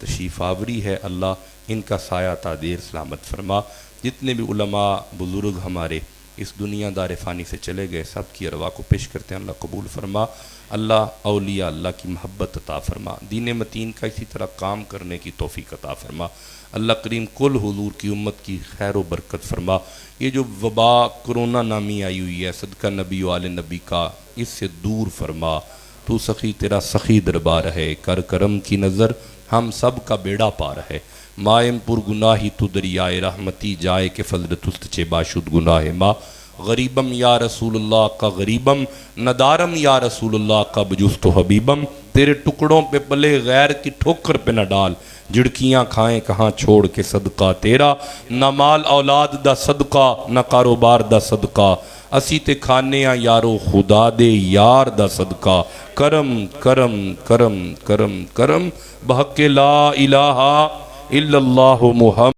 تشریف آوری ہے. اللہ ان کا سایہ تا دیر سلامت فرما. جتنے بھی علماء بزرگ ہمارے اس دنیا دار فانی سے چلے گئے سب کی ارواح کو پیش کرتے ہیں. اللہ قبول فرما. اللہ اولیاء اللہ کی محبت عطا فرما. دین متین کا اسی طرح کام کرنے کی توفیق عطا فرما. اللہ کریم کل حضور کی امت کی خیر و برکت فرما. یہ جو وبا کرونا نامی آئی ہوئی ہے صدقہ نبی و آل نبی کا، اس سے دور فرما. تو سخی تیرا سخی دربار ہے، کر کرم کی نظر ہم سب کا بیڑا پار ہے. مائم پر گناہی تو دریائے رحمتی جائے کہ فضل تست چے باشد گناہ ما. غریبم یا رسول اللہ کا غریبم، ندارم یا رسول اللہ کا بجست و حبیبم. تیرے ٹکڑوں پہ پلے غیر کی ٹھوکر پہ نہ ڈال، جھڑکیاں کھائیں کہاں چھوڑ کے صدقہ تیرا. نہ مال اولاد دا صدقہ نہ کاروبار دا صدقہ، اسی تے کھانے ہاں یارو خدا دے یار دا صدقہ. کرم کرم کرم کرم کرم بحق لا الہ الا اللہ محمد